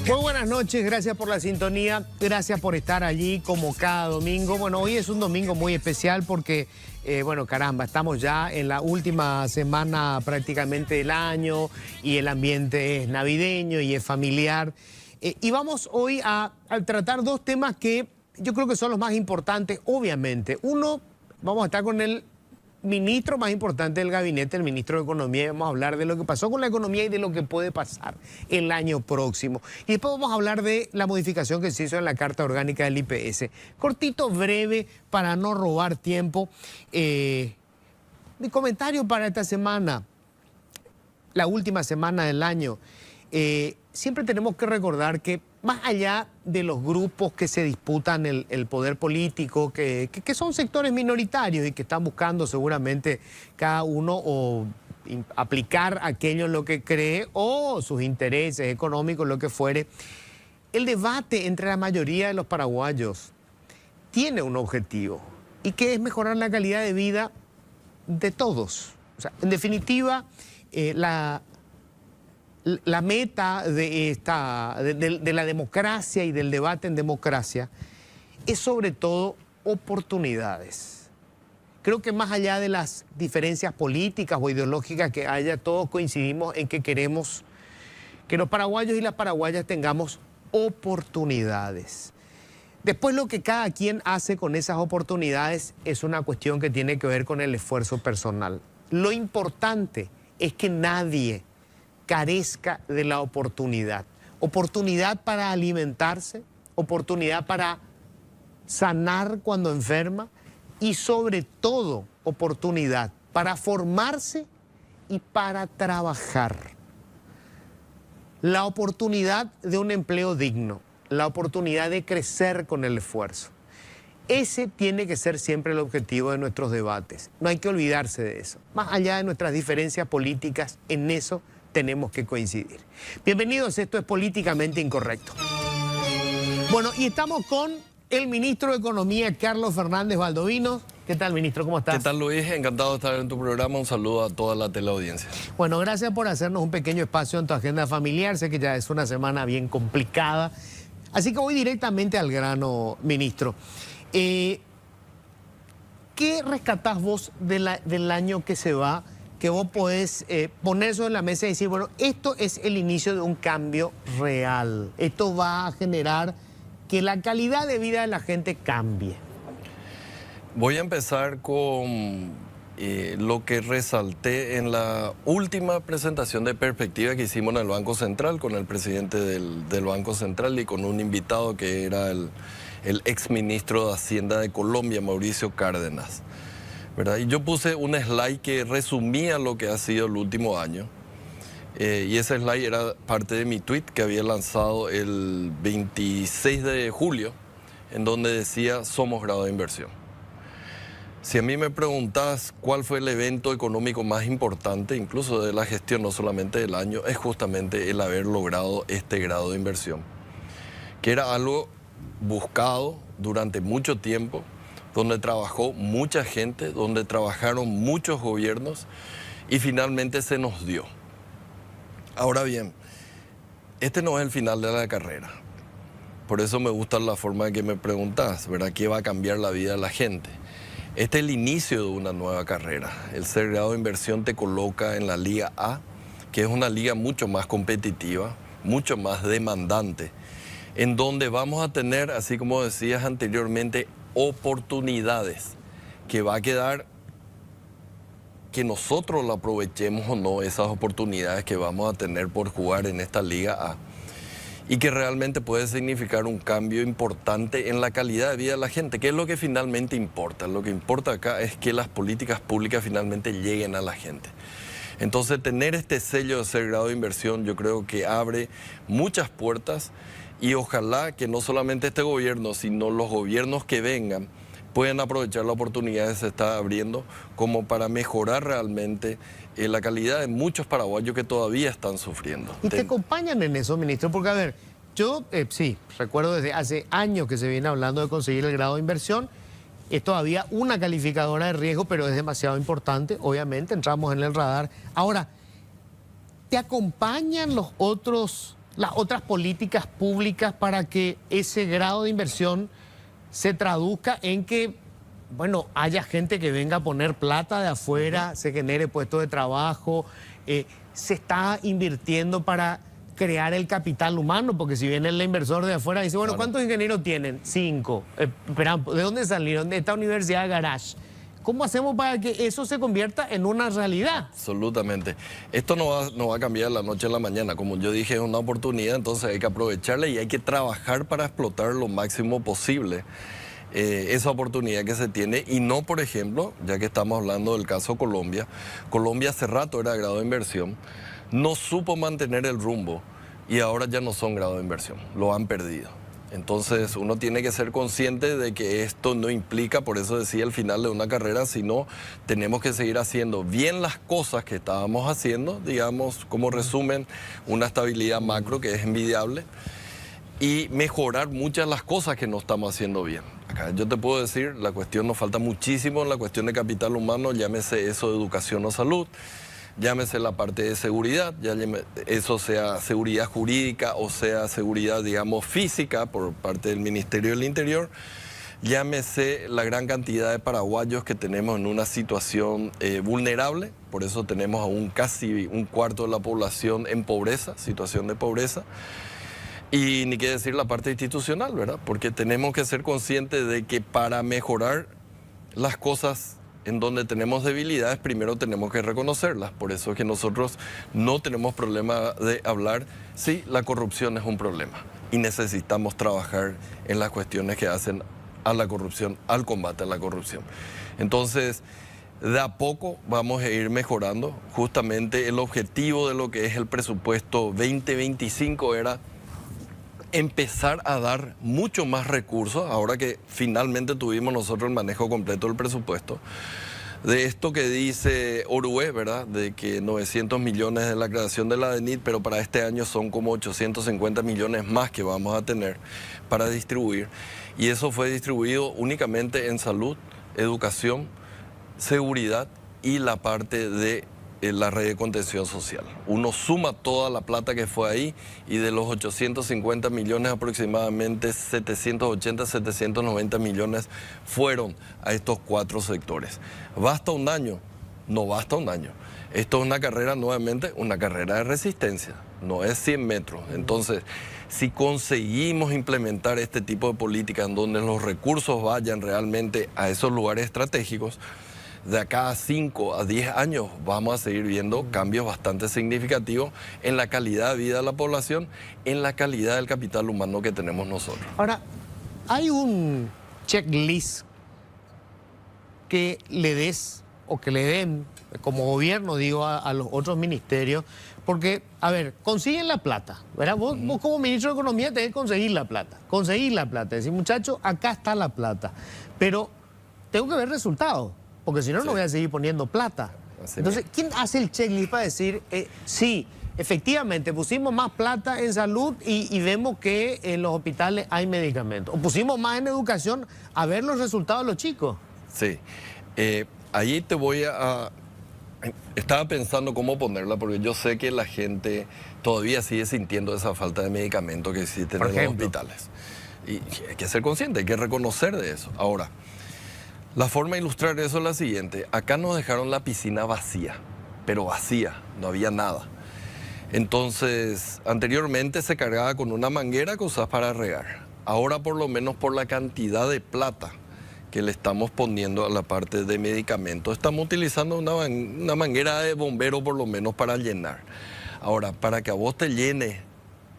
Muy buenas noches, gracias por la sintonía, gracias por estar allí como cada domingo. Bueno, hoy es un domingo muy especial porque, bueno, caramba, estamos ya en la última semana prácticamente del año y el ambiente es navideño y es familiar. Y vamos hoy a tratar dos temas que yo creo que son los más importantes, obviamente. Uno, vamos a estar con el ministro más importante del gabinete, el ministro de Economía, y vamos a hablar de lo que pasó con la economía y de lo que puede pasar el año próximo. Y después vamos a hablar de la modificación que se hizo en la Carta Orgánica del IPS. Cortito, breve, para no robar tiempo. Mi comentario para esta semana, la última semana del año. Siempre tenemos que recordar que más allá de los grupos que se disputan el poder político, que son sectores minoritarios y que están buscando seguramente cada uno o aplicar aquello en lo que cree o sus intereses económicos, lo que fuere, el debate entre la mayoría de los paraguayos tiene un objetivo y que es mejorar la calidad de vida de todos. O sea, en definitiva, la meta de la democracia y del debate en democracia es sobre todo oportunidades. Creo que más allá de las diferencias políticas o ideológicas que haya, todos coincidimos en que queremos que los paraguayos y las paraguayas tengamos oportunidades. Después lo que cada quien hace con esas oportunidades es una cuestión que tiene que ver con el esfuerzo personal. Lo importante es que nadie carezca de la oportunidad. Oportunidad para alimentarse, oportunidad para sanar cuando enferma y sobre todo oportunidad para formarse y para trabajar. La oportunidad de un empleo digno, la oportunidad de crecer con el esfuerzo. Ese tiene que ser siempre el objetivo de nuestros debates. No hay que olvidarse de eso. Más allá de nuestras diferencias políticas, en eso tenemos que coincidir. Bienvenidos, esto es Políticamente Incorrecto. Bueno, y estamos con el ministro de Economía, Carlos Fernández Valdovinos. ¿Qué tal, ministro? ¿Cómo estás? ¿Qué tal, Luis? Encantado de estar en tu programa. Un saludo a toda la teleaudiencia. Bueno, gracias por hacernos un pequeño espacio en tu agenda familiar. Sé que ya es una semana bien complicada. Así que voy directamente al grano, ministro. ¿Qué rescatás vos del año que se va, que vos podés poner sobre la mesa y decir, bueno, esto es el inicio de un cambio real? Esto va a generar que la calidad de vida de la gente cambie. Voy a empezar con lo que resalté en la última presentación de perspectiva que hicimos en el Banco Central, con el presidente del Banco Central y con un invitado que era el exministro de Hacienda de Colombia, Mauricio Cárdenas, ¿verdad? Y yo puse un slide que resumía lo que ha sido el último año. Y ese slide era parte de mi tweet que había lanzado el 26 de julio, en donde decía, somos grado de inversión. Si a mí me preguntás cuál fue el evento económico más importante, incluso de la gestión, no solamente del año, es justamente el haber logrado este grado de inversión, que era algo buscado durante mucho tiempo, donde trabajó mucha gente, donde trabajaron muchos gobiernos y finalmente se nos dio. Ahora bien, este no es el final de la carrera. Por eso me gusta la forma en que me preguntás, ¿verdad? ¿Qué va a cambiar la vida de la gente? Este es el inicio de una nueva carrera. El ser grado de inversión te coloca en la Liga A, que es una liga mucho más competitiva, mucho más demandante, en donde vamos a tener, así como decías anteriormente, oportunidades que va a quedar que nosotros la aprovechemos o no, esas oportunidades que vamos a tener por jugar en esta Liga A, y que realmente puede significar un cambio importante en la calidad de vida de la gente, que es lo que finalmente importa. Lo que importa acá es que las políticas públicas finalmente lleguen a la gente. Entonces, tener este sello de ser grado de inversión yo creo que abre muchas puertas y ojalá que no solamente este gobierno, sino los gobiernos que vengan puedan aprovechar la oportunidad que se está abriendo como para mejorar realmente la calidad de muchos paraguayos que todavía están sufriendo. ¿Y te acompañan en eso, ministro? Porque, a ver, yo sí, recuerdo desde hace años que se viene hablando de conseguir el grado de inversión. Es todavía una calificadora de riesgo, pero es demasiado importante. Obviamente, entramos en el radar. Ahora, ¿te acompañan los otros las otras políticas públicas para que ese grado de inversión se traduzca en que, bueno, haya gente que venga a poner plata de afuera, se genere puestos de trabajo, se está invirtiendo para crear el capital humano, porque si viene el inversor de afuera y dice, bueno, ¿cuántos ingenieros tienen? 5. ¿De dónde salieron? De esta universidad de Garage. ¿Cómo hacemos para que eso se convierta en una realidad? Absolutamente. Esto no va a cambiar de la noche a la mañana. Como yo dije, es una oportunidad, entonces hay que aprovecharla y hay que trabajar para explotar lo máximo posible esa oportunidad que se tiene. Y no, por ejemplo, ya que estamos hablando del caso Colombia, Colombia hace rato era grado de inversión, no supo mantener el rumbo y ahora ya no son grado de inversión, lo han perdido. Entonces uno tiene que ser consciente de que esto no implica, por eso decía, el final de una carrera, sino tenemos que seguir haciendo bien las cosas que estábamos haciendo, digamos, como resumen, una estabilidad macro que es envidiable, y mejorar muchas de las cosas que no estamos haciendo bien. Acá yo te puedo decir, la cuestión nos falta muchísimo en la cuestión de capital humano, llámese eso de educación o salud, llámese la parte de seguridad, eso sea seguridad jurídica o sea seguridad, digamos, física por parte del Ministerio del Interior, llámese la gran cantidad de paraguayos que tenemos en una situación vulnerable, por eso tenemos aún casi un cuarto de la población en pobreza, situación de pobreza. Y ni qué decir la parte institucional, ¿verdad? Porque tenemos que ser conscientes de que para mejorar las cosas en donde tenemos debilidades, primero tenemos que reconocerlas. Por eso es que nosotros no tenemos problema de hablar, sí, la corrupción es un problema y necesitamos trabajar en las cuestiones que hacen a la corrupción, al combate a la corrupción. Entonces, de a poco vamos a ir mejorando. Justamente el objetivo de lo que es el presupuesto 2025 era empezar a dar mucho más recursos, ahora que finalmente tuvimos nosotros el manejo completo del presupuesto, de esto que dice Orué, ¿verdad? De que 900 millones de la creación de la DENIT, pero para este año son como 850 millones más que vamos a tener para distribuir. Y eso fue distribuido únicamente en salud, educación, seguridad y la parte de la red de contención social. Uno suma toda la plata que fue ahí y de los 850 millones aproximadamente 780, 790 millones fueron a estos 4 sectores. ¿Basta un año? No basta un año. Esto es una carrera, nuevamente, una carrera de resistencia, no es 100 metros. Entonces, si conseguimos implementar este tipo de políticas en donde los recursos vayan realmente a esos lugares estratégicos, de acá a 5 a 10 años vamos a seguir viendo cambios bastante significativos en la calidad de vida de la población, en la calidad del capital humano que tenemos nosotros. Ahora, hay un checklist que le des o que le den como gobierno, digo, a los otros ministerios, porque, a ver, consiguen la plata, ¿verdad? Vos como ministro de Economía tenés que conseguir la plata, decir, muchachos, acá está la plata, pero tengo que ver resultados. Porque si no, no voy a seguir poniendo plata. Entonces, ¿quién hace el checklist para decir, sí, efectivamente, pusimos más plata en salud y vemos que en los hospitales hay medicamentos? O pusimos más en educación a ver los resultados de los chicos. Sí. Ahí te voy a... Estaba pensando cómo ponerla, porque yo sé que la gente todavía sigue sintiendo esa falta de medicamentos que existen en los hospitales. Y hay que ser consciente, hay que reconocer de eso. Ahora, la forma de ilustrar eso es la siguiente. Acá nos dejaron la piscina vacía, pero vacía, no había nada. Entonces, anteriormente se cargaba con una manguera que usas para regar. Ahora, por lo menos por la cantidad de plata que le estamos poniendo a la parte de medicamentos, estamos utilizando una manguera de bombero por lo menos para llenar. Ahora, para que a vos te llene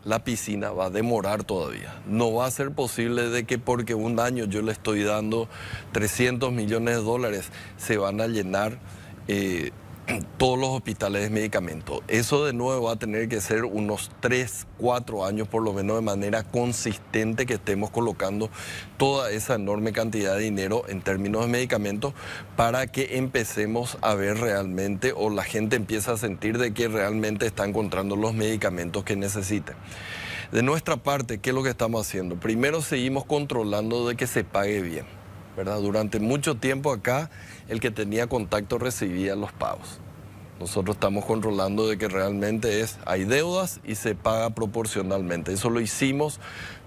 la piscina va a demorar todavía. No va a ser posible de que porque un año yo le estoy dando 300 millones de dólares se van a llenar todos los hospitales de medicamentos. Eso de nuevo va a tener que ser unos 3, 4 años por lo menos de manera consistente que estemos colocando toda esa enorme cantidad de dinero en términos de medicamentos para que empecemos a ver realmente o la gente empiece a sentir de que realmente está encontrando los medicamentos que necesita. De nuestra parte, ¿qué es lo que estamos haciendo? Primero seguimos controlando de que se pague bien, ¿verdad? Durante mucho tiempo acá el que tenía contacto recibía los pagos. Nosotros estamos controlando de que realmente hay deudas y se paga proporcionalmente. Eso lo hicimos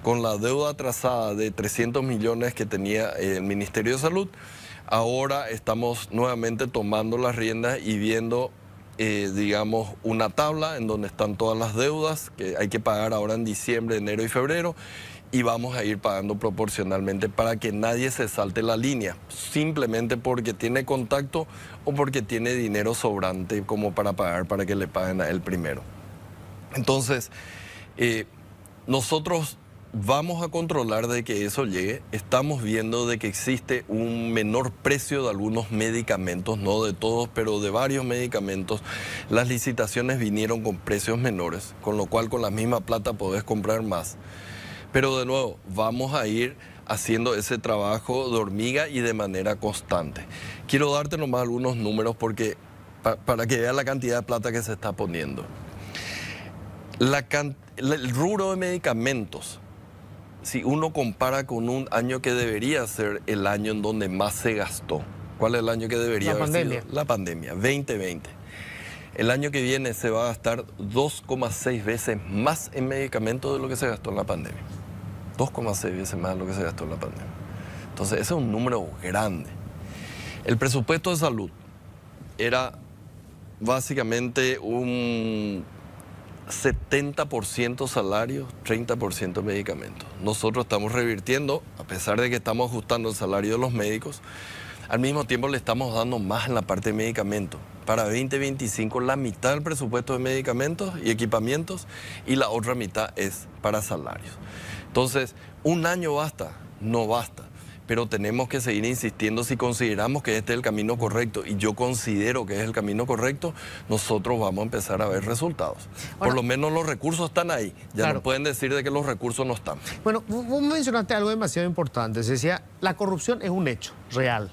con la deuda atrasada de 300 millones que tenía el Ministerio de Salud. Ahora estamos nuevamente tomando las riendas y viendo, digamos, una tabla en donde están todas las deudas que hay que pagar ahora en diciembre, enero y febrero. Y vamos a ir pagando proporcionalmente para que nadie se salte la línea, simplemente porque tiene contacto o porque tiene dinero sobrante como para pagar, para que le paguen a él primero. Entonces, nosotros vamos a controlar de que eso llegue. Estamos viendo de que existe un menor precio de algunos medicamentos, no de todos, pero de varios medicamentos. Las licitaciones vinieron con precios menores, con lo cual con la misma plata podés comprar más. Pero de nuevo, vamos a ir haciendo ese trabajo de hormiga y de manera constante. Quiero darte nomás algunos números porque, para que veas la cantidad de plata que se está poniendo. El rubro de medicamentos, si uno compara con un año que debería ser el año en donde más se gastó, ¿cuál es el año que debería haber sido? La pandemia, 2020. El año que viene se va a gastar 2,6 veces más en medicamentos de lo que se gastó en la pandemia. 2,6 veces más de lo que se gastó en la pandemia. Entonces, ese es un número grande. El presupuesto de salud era básicamente un 70% salarios, 30% medicamentos. Nosotros estamos revirtiendo, a pesar de que estamos ajustando el salario de los médicos, al mismo tiempo le estamos dando más en la parte de medicamentos. Para 2025 la mitad del presupuesto de medicamentos y equipamientos y la otra mitad es para salarios. Entonces, un año basta, no basta, pero tenemos que seguir insistiendo si consideramos que este es el camino correcto y yo considero que es el camino correcto, nosotros vamos a empezar a ver resultados. Por lo menos los recursos están ahí, ya claro. No pueden decir de que los recursos no están. Bueno, vos mencionaste algo demasiado importante, se decía, la corrupción es un hecho real.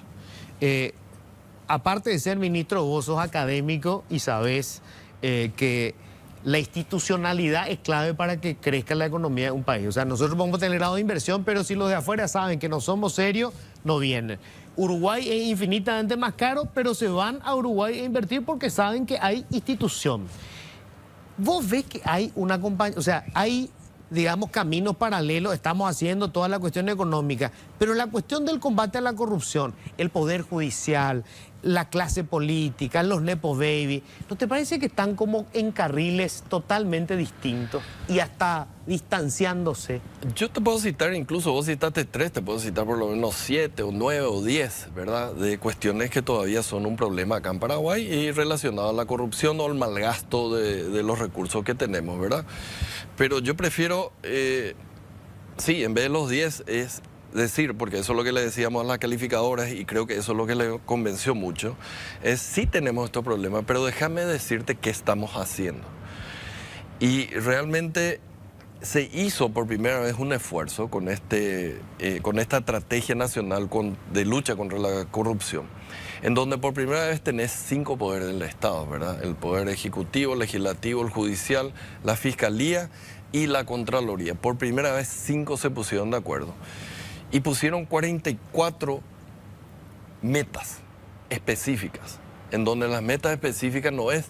Aparte de ser ministro, vos sos académico y sabés que la institucionalidad es clave para que crezca la economía de un país. O sea, nosotros vamos a tener grado de inversión, pero si los de afuera saben que no somos serios, no vienen. Uruguay es infinitamente más caro, pero se van a Uruguay a invertir porque saben que hay institución. Vos ves que hay una compañía, o sea, hay, digamos, caminos paralelos, estamos haciendo toda la cuestión económica, pero la cuestión del combate a la corrupción, el poder judicial, la clase política, los nepo baby, ¿no te parece que están como en carriles totalmente distintos y hasta distanciándose? Yo te puedo citar, incluso vos citaste 3, te puedo citar por lo menos 7 o 9 o 10, ¿verdad? De cuestiones que todavía son un problema acá en Paraguay y relacionado a la corrupción o al malgasto de los recursos que tenemos, ¿verdad? Pero yo prefiero, sí, en vez de los 10 es decir, porque eso es lo que le decíamos a las calificadoras y creo que eso es lo que le convenció mucho, es sí tenemos estos problemas, pero déjame decirte qué estamos haciendo. Y realmente se hizo por primera vez un esfuerzo con esta estrategia nacional de lucha contra la corrupción, en donde por primera vez tenés 5 poderes del Estado, ¿verdad? El poder ejecutivo, legislativo, el judicial, la fiscalía y la contraloría. Por primera vez 5 se pusieron de acuerdo. Y pusieron 44 metas específicas, en donde las metas específicas no es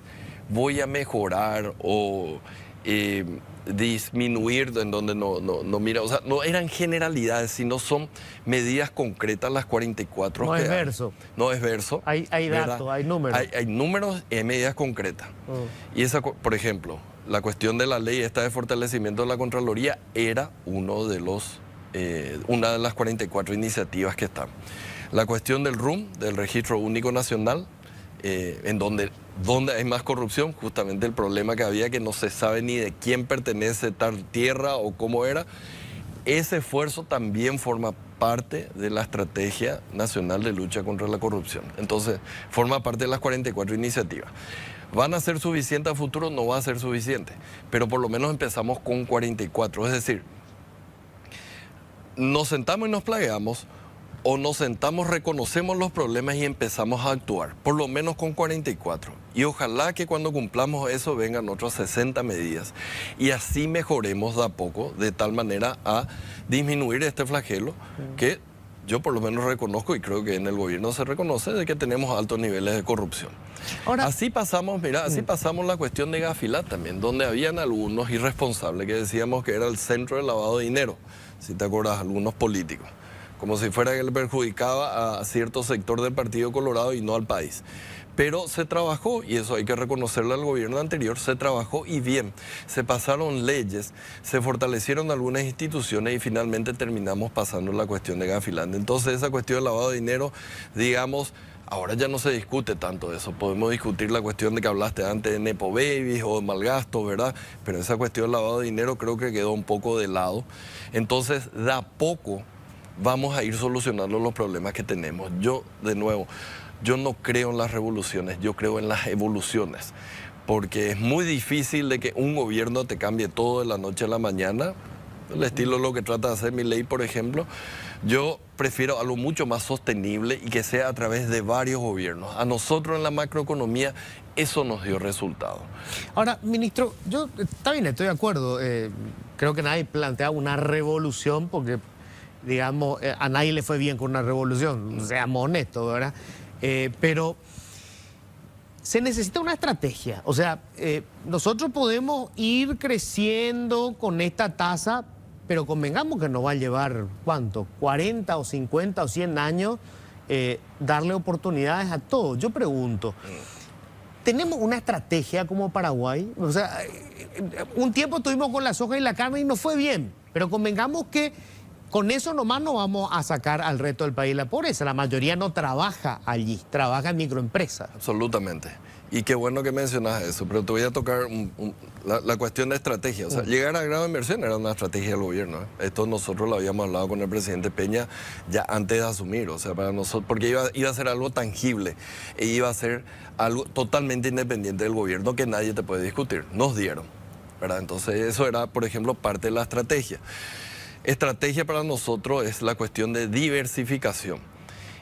voy a mejorar o disminuir, en donde no mira, o sea, no eran generalidades, sino son medidas concretas las 44. No es verso. No es verso. Hay datos, hay números. Hay números y hay medidas concretas. Y esa, por ejemplo, la cuestión de la ley esta de fortalecimiento de la Contraloría era una de las 44 iniciativas que están. La cuestión del RUM, del Registro Único Nacional, en donde hay más corrupción, justamente el problema que había, que no se sabe ni de quién pertenece tal tierra o cómo era. Ese esfuerzo también forma parte de la Estrategia Nacional de Lucha contra la Corrupción. Entonces, forma parte de las 44 iniciativas. ¿Van a ser suficientes a futuro? No va a ser suficiente, pero por lo menos empezamos con 44, es decir, nos sentamos y nos plagueamos, o nos sentamos, reconocemos los problemas y empezamos a actuar, por lo menos con 44. Y ojalá que cuando cumplamos eso vengan otras 60 medidas y así mejoremos de a poco, de tal manera a disminuir este flagelo que yo por lo menos reconozco, y creo que en el gobierno se reconoce, de que tenemos altos niveles de corrupción. Ahora, así pasamos, mira, así pasamos la cuestión de Gafilat también, donde habían algunos irresponsables que decíamos que era el centro del lavado de dinero, si te acuerdas, algunos políticos, como si fuera que le perjudicaba a cierto sector del Partido Colorado y no al país. Pero se trabajó, y eso hay que reconocerle al gobierno anterior, se trabajó y bien. Se pasaron leyes, se fortalecieron algunas instituciones y finalmente terminamos pasando la cuestión de Gafilat. Entonces esa cuestión del lavado de dinero, digamos, ahora ya no se discute tanto eso. Podemos discutir la cuestión de que hablaste antes de Nepo Babies o de malgasto, ¿verdad? Pero esa cuestión del lavado de dinero creo que quedó un poco de lado. Entonces, de a poco vamos a ir solucionando los problemas que tenemos. Yo, de nuevo, yo no creo en las revoluciones, yo creo en las evoluciones, porque es muy difícil de que un gobierno te cambie todo de la noche a la mañana, el estilo de lo que trata de hacer Milei, por ejemplo. Yo prefiero algo mucho más sostenible y que sea a través de varios gobiernos. A nosotros en la macroeconomía eso nos dio resultado. Ahora, ministro, yo está bien, estoy de acuerdo. Creo que nadie plantea una revolución porque, digamos, a nadie le fue bien con una revolución, seamos honestos, ¿verdad? Pero se necesita una estrategia. O sea, nosotros podemos ir creciendo con esta tasa, pero convengamos que nos va a llevar, ¿cuánto? 40 o 50 o 100 años darle oportunidades a todos. Yo pregunto, ¿tenemos una estrategia como Paraguay? O sea, un tiempo estuvimos con la soja y la carne y nos fue bien, pero convengamos que con eso nomás no vamos a sacar al resto del país la pobreza. La mayoría no trabaja allí, trabaja en microempresas. Absolutamente. Y qué bueno que mencionas eso, pero te voy a tocar la cuestión de estrategia. O sea, llegar a grado de inversión era una estrategia del gobierno, ¿eh? Esto nosotros lo habíamos hablado con el presidente Peña ya antes de asumir. O sea, para nosotros, porque iba a ser algo tangible e iba a ser algo totalmente independiente del gobierno que nadie te puede discutir. Nos dieron, ¿verdad? Entonces eso era, por ejemplo, parte de la estrategia. Estrategia para nosotros es la cuestión de diversificación.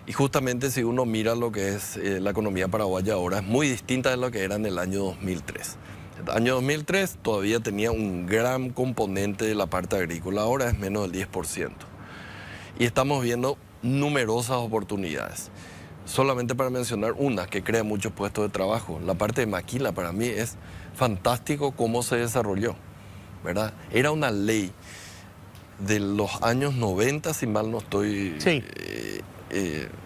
Y justamente si uno mira lo que es la economía paraguaya ahora, es muy distinta de lo que era en el año 2003. El año 2003 todavía tenía un gran componente de la parte agrícola, ahora es menos del 10%. Y estamos viendo numerosas oportunidades. Solamente para mencionar una que crea muchos puestos de trabajo. La parte de Maquila para mí es fantástico cómo se desarrolló, ¿verdad? Era una ley de los años 90, si mal no estoy... Sí.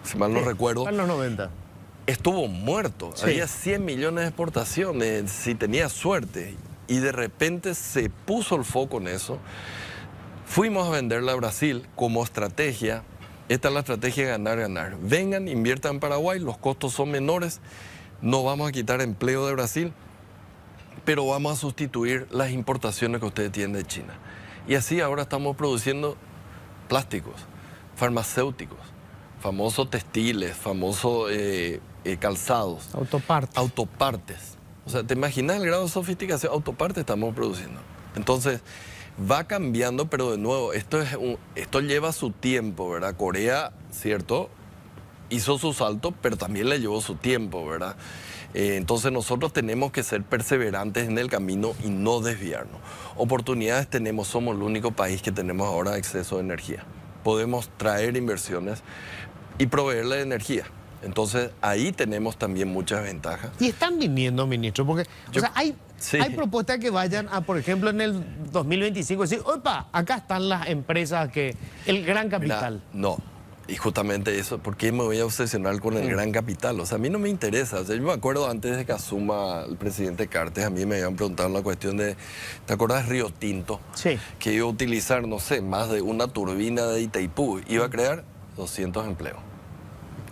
Si mal no recuerdo, en los 90. Estuvo muerto. Sí. Había 100 millones de exportaciones, si tenía suerte. Y de repente se puso el foco en eso. Fuimos a venderla a Brasil como estrategia. Esta es la estrategia de ganar, ganar. Vengan, inviertan en Paraguay, los costos son menores. No vamos a quitar empleo de Brasil, pero vamos a sustituir las importaciones que ustedes tienen de China. Y así ahora estamos produciendo plásticos, farmacéuticos, famosos textiles, famosos calzados. Autopartes. O sea, ¿te imaginas el grado de sofisticación? Autopartes estamos produciendo. Entonces, va cambiando, pero de nuevo, esto lleva su tiempo, ¿verdad? Corea, ¿cierto? Hizo su salto, pero también le llevó su tiempo, ¿verdad? Entonces nosotros tenemos que ser perseverantes en el camino y no desviarnos. Oportunidades tenemos, somos el único país que tenemos ahora acceso a energía. Podemos traer inversiones y proveerle energía. Entonces ahí tenemos también muchas ventajas. Y están viniendo, ministro, porque hay propuestas que vayan a, por ejemplo, en el 2025 decir, opa, acá están las empresas que, el gran capital. Mira, no. Y justamente eso, ¿por qué me voy a obsesionar con el gran capital? O sea, a mí no me interesa. O sea, yo me acuerdo antes de que asuma el presidente Cartes, a mí me habían preguntado la cuestión de, ¿te acuerdas de Río Tinto? Sí. Que iba a utilizar, no sé, más de una turbina de Itaipú. Iba a crear 200 empleos.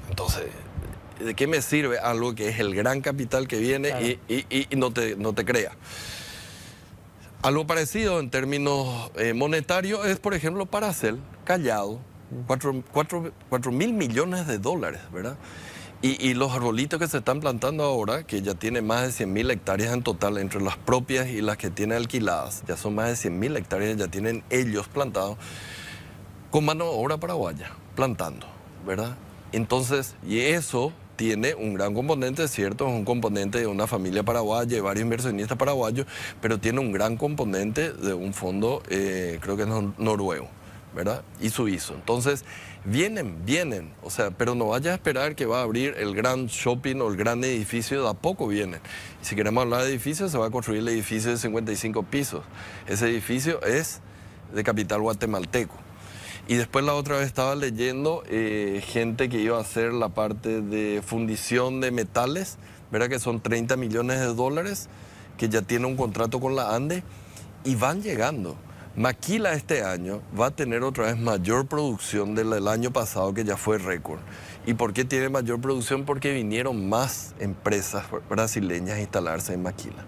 Entonces, ¿de qué me sirve algo que es el gran capital que viene claro. y no te crea? Algo parecido en términos monetarios es, por ejemplo, Paracel, Callado, 4.000 millones de dólares, ¿verdad? Y los arbolitos que se están plantando ahora, que ya tienen más de 100.000 hectáreas en total, entre las propias y las que tienen alquiladas, ya son más de 100.000 hectáreas, ya tienen ellos plantados, con mano de obra paraguaya, plantando, ¿verdad? Entonces, y eso tiene un gran componente, ¿cierto? Es un componente de una familia paraguaya, de varios inversionistas paraguayos, pero tiene un gran componente de un fondo, creo que es noruego, ¿verdad? Y su ISO. Entonces, vienen, o sea, pero no vaya a esperar que va a abrir el gran shopping o el gran edificio, de a poco vienen. Y si queremos hablar de edificios, se va a construir el edificio de 55 pisos. Ese edificio es de capital guatemalteco. Y después la otra vez estaba leyendo gente que iba a hacer la parte de fundición de metales, ¿verdad? Que son 30 millones de dólares, que ya tiene un contrato con la ANDE, y van llegando. Maquila este año va a tener otra vez mayor producción del año pasado, que ya fue récord. ¿Y por qué tiene mayor producción? Porque vinieron más empresas brasileñas a instalarse en Maquila.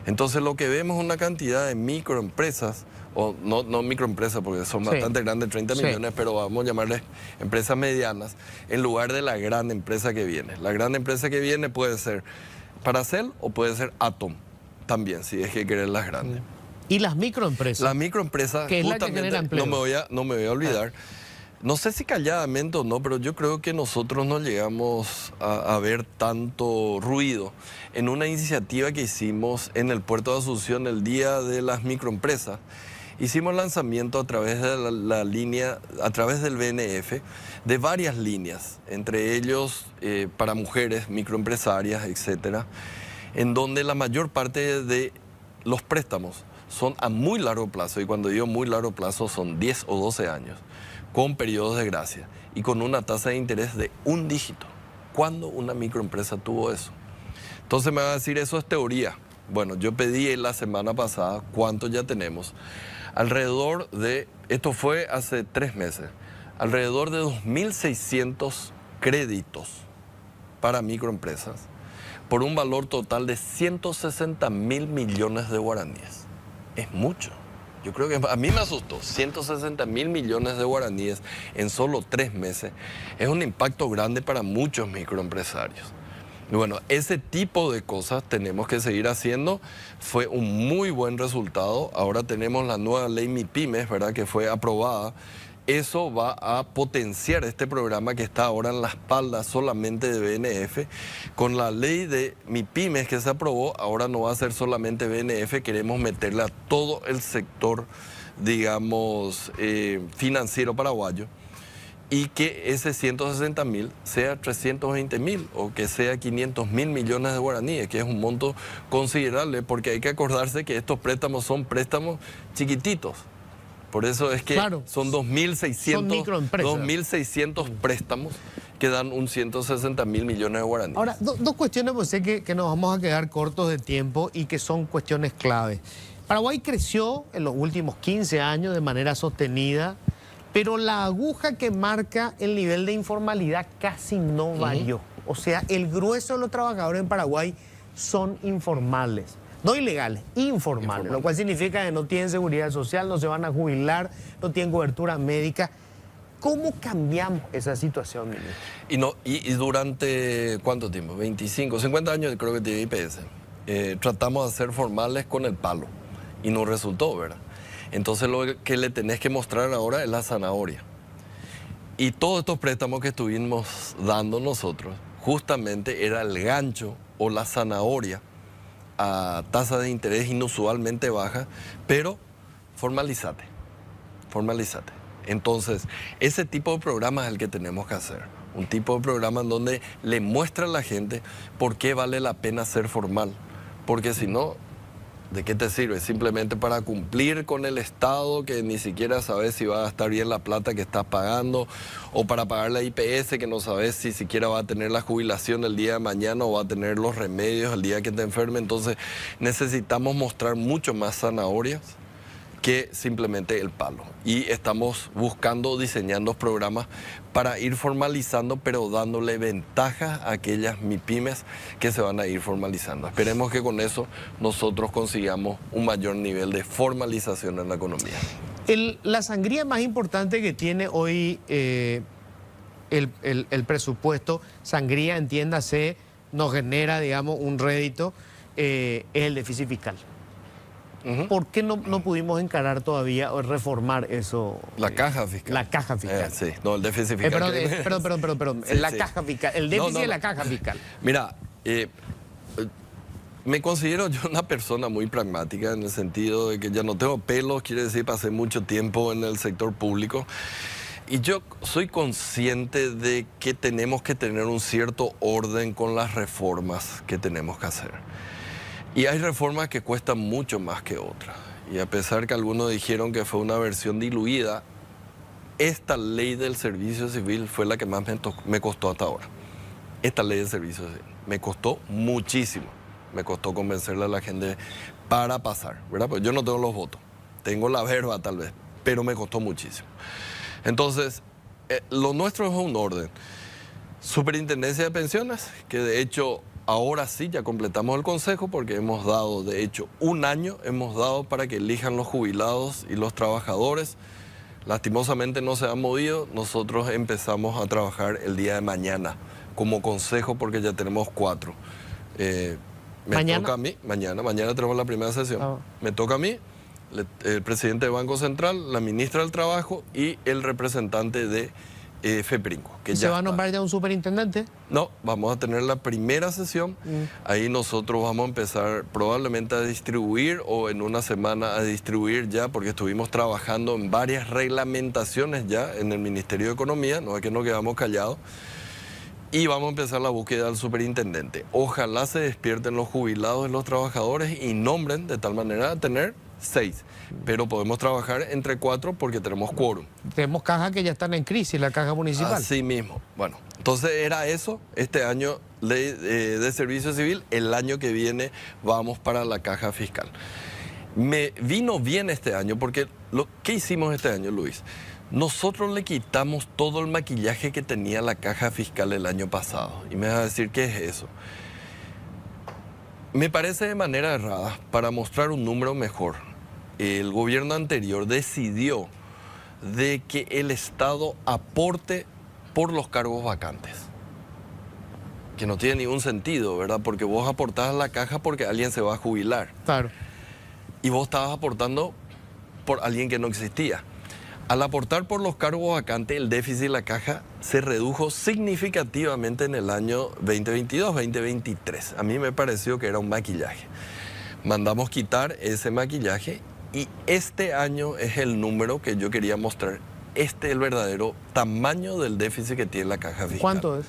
Entonces lo que vemos es una cantidad de microempresas, o no microempresas porque son bastante grandes, 30 millones, pero vamos a llamarles empresas medianas, en lugar de la gran empresa que viene. La gran empresa que viene puede ser Paracel o puede ser Atom también, si es que quieren las grandes. ¿Y las microempresas? Las microempresas, que es la que genera empleo. no me voy a olvidar. No sé si calladamente o no, pero yo creo que nosotros no llegamos a ver tanto ruido en una iniciativa que hicimos en el puerto de Asunción el día de las microempresas. Hicimos lanzamiento a través de la línea, a través del BNF, de varias líneas, entre ellos para mujeres, microempresarias, etcétera, en donde la mayor parte de los préstamos son a muy largo plazo, y cuando digo muy largo plazo son 10 o 12 años, con periodos de gracia y con una tasa de interés de 1 dígito. ¿Cuándo una microempresa tuvo eso? Entonces me va a decir, eso es teoría. Bueno, yo pedí la semana pasada cuánto ya tenemos. Alrededor de, esto fue hace 3 meses, alrededor de 2.600 créditos para microempresas por un valor total de 160.000 millones de guaraníes. Es mucho. Yo creo que a mí me asustó. 160.000 millones de guaraníes en solo 3 meses. Es un impacto grande para muchos microempresarios. Y bueno, ese tipo de cosas tenemos que seguir haciendo. Fue un muy buen resultado. Ahora tenemos la nueva ley MIPYMES, ¿verdad?, que fue aprobada. Eso va a potenciar este programa que está ahora en la espalda solamente de BNF. Con la ley de MIPYMES que se aprobó, ahora no va a ser solamente BNF, queremos meterle a todo el sector, digamos, financiero paraguayo, y que ese 160.000 sea 320.000 o que sea 500.000 millones de guaraníes, que es un monto considerable, porque hay que acordarse que estos préstamos son préstamos chiquititos. Por eso es que claro, son 2.600 préstamos que dan un 160.000 millones de guaraníes. Ahora, dos cuestiones, pues sé que nos vamos a quedar cortos de tiempo y que son cuestiones clave. Paraguay creció en los últimos 15 años de manera sostenida, pero la aguja que marca el nivel de informalidad casi no varió. O sea, el grueso de los trabajadores en Paraguay son informales. No ilegales, informales, lo cual significa que no tienen seguridad social, no se van a jubilar, no tienen cobertura médica. ¿Cómo cambiamos esa situación, ministro? Y durante, ¿cuánto tiempo? 25, 50 años creo que tiene IPS. Tratamos de hacer formales con el palo y no resultó, ¿verdad? Entonces lo que le tenés que mostrar ahora es la zanahoria. Y todos estos préstamos que estuvimos dando nosotros, justamente era el gancho o la zanahoria a tasa de interés inusualmente baja, pero formalizate. Entonces, ese tipo de programa es el que tenemos que hacer. Un tipo de programa en donde le muestra a la gente por qué vale la pena ser formal. Porque si no, ¿de qué te sirve? Simplemente para cumplir con el Estado, que ni siquiera sabes si va a gastar bien la plata que estás pagando, o para pagar la IPS, que no sabes si siquiera va a tener la jubilación el día de mañana o va a tener los remedios el día que te enferme. Entonces necesitamos mostrar mucho más zanahorias que simplemente el palo. Y estamos diseñando programas para ir formalizando, pero dándole ventajas a aquellas MIPYMES que se van a ir formalizando. Esperemos que con eso nosotros consigamos un mayor nivel de formalización en la economía. La sangría más importante que tiene hoy el presupuesto, sangría, entiéndase, nos genera, digamos, un rédito, es el déficit fiscal. ¿Por qué no pudimos encarar todavía o reformar eso? La caja fiscal. La caja fiscal. Sí, no, el déficit fiscal. Perdón. Sí, la caja fiscal. El déficit de la caja fiscal. Mira, me considero yo una persona muy pragmática en el sentido de que ya no tengo pelos, quiere decir pasé mucho tiempo en el sector público. Y yo soy consciente de que tenemos que tener un cierto orden con las reformas que tenemos que hacer. Y hay reformas que cuestan mucho más que otras. Y a pesar que algunos dijeron que fue una versión diluida, esta ley del servicio civil fue la que más me costó hasta ahora. Esta ley del servicio civil me costó muchísimo. Me costó convencerle a la gente para pasar, ¿verdad? Pues yo no tengo los votos, tengo la verba tal vez, pero me costó muchísimo. Entonces, lo nuestro es un orden. Superintendencia de Pensiones, que de hecho ahora sí ya completamos el consejo porque hemos dado, de hecho, un año hemos dado para que elijan los jubilados y los trabajadores. Lastimosamente no se ha movido, nosotros empezamos a trabajar el día de mañana como consejo porque ya tenemos 4. ¿Mañana? Toca a mí, mañana tenemos la primera sesión. Me toca a mí, el presidente del Banco Central, la ministra del Trabajo y el representante de FEPRINCO. ¿Se va a nombrar ya un superintendente? No, vamos a tener la primera sesión. Ahí nosotros vamos a empezar probablemente a distribuir o en una semana a distribuir ya, porque estuvimos trabajando en varias reglamentaciones ya en el Ministerio de Economía, no es que nos quedamos callados. Y vamos a empezar la búsqueda del superintendente. Ojalá se despierten los jubilados y los trabajadores y nombren de tal manera a tener 6. Pero podemos trabajar entre 4 porque tenemos quórum. Tenemos cajas que ya están en crisis, la caja municipal. Así mismo. Bueno, entonces era eso. Este año ley de servicio civil. El año que viene vamos para la caja fiscal. Me vino bien este año porque ¿qué hicimos este año, Luis? Nosotros le quitamos todo el maquillaje que tenía la caja fiscal el año pasado. Y me vas a decir, ¿qué es eso? Me parece de manera errada, para mostrar un número mejor, el gobierno anterior decidió de que el Estado aporte por los cargos vacantes. Que no tiene ningún sentido, ¿verdad? Porque vos aportás a la caja porque alguien se va a jubilar. Claro. Y vos estabas aportando por alguien que no existía. Al aportar por los cargos vacantes, el déficit de la caja se redujo significativamente en el año 2022-2023. A mí me pareció que era un maquillaje. Mandamos quitar ese maquillaje y este año es el número que yo quería mostrar. Este es el verdadero tamaño del déficit que tiene la caja fiscal. ¿Cuánto es?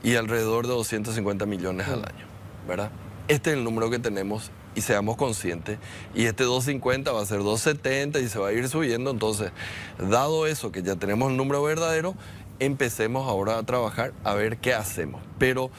Y alrededor de 250 millones al año, ¿verdad? Este es el número que tenemos y seamos conscientes. Y este 250 va a ser 270 y se va a ir subiendo. Entonces, dado eso, que ya tenemos el número verdadero, empecemos ahora a trabajar a ver qué hacemos. Pero,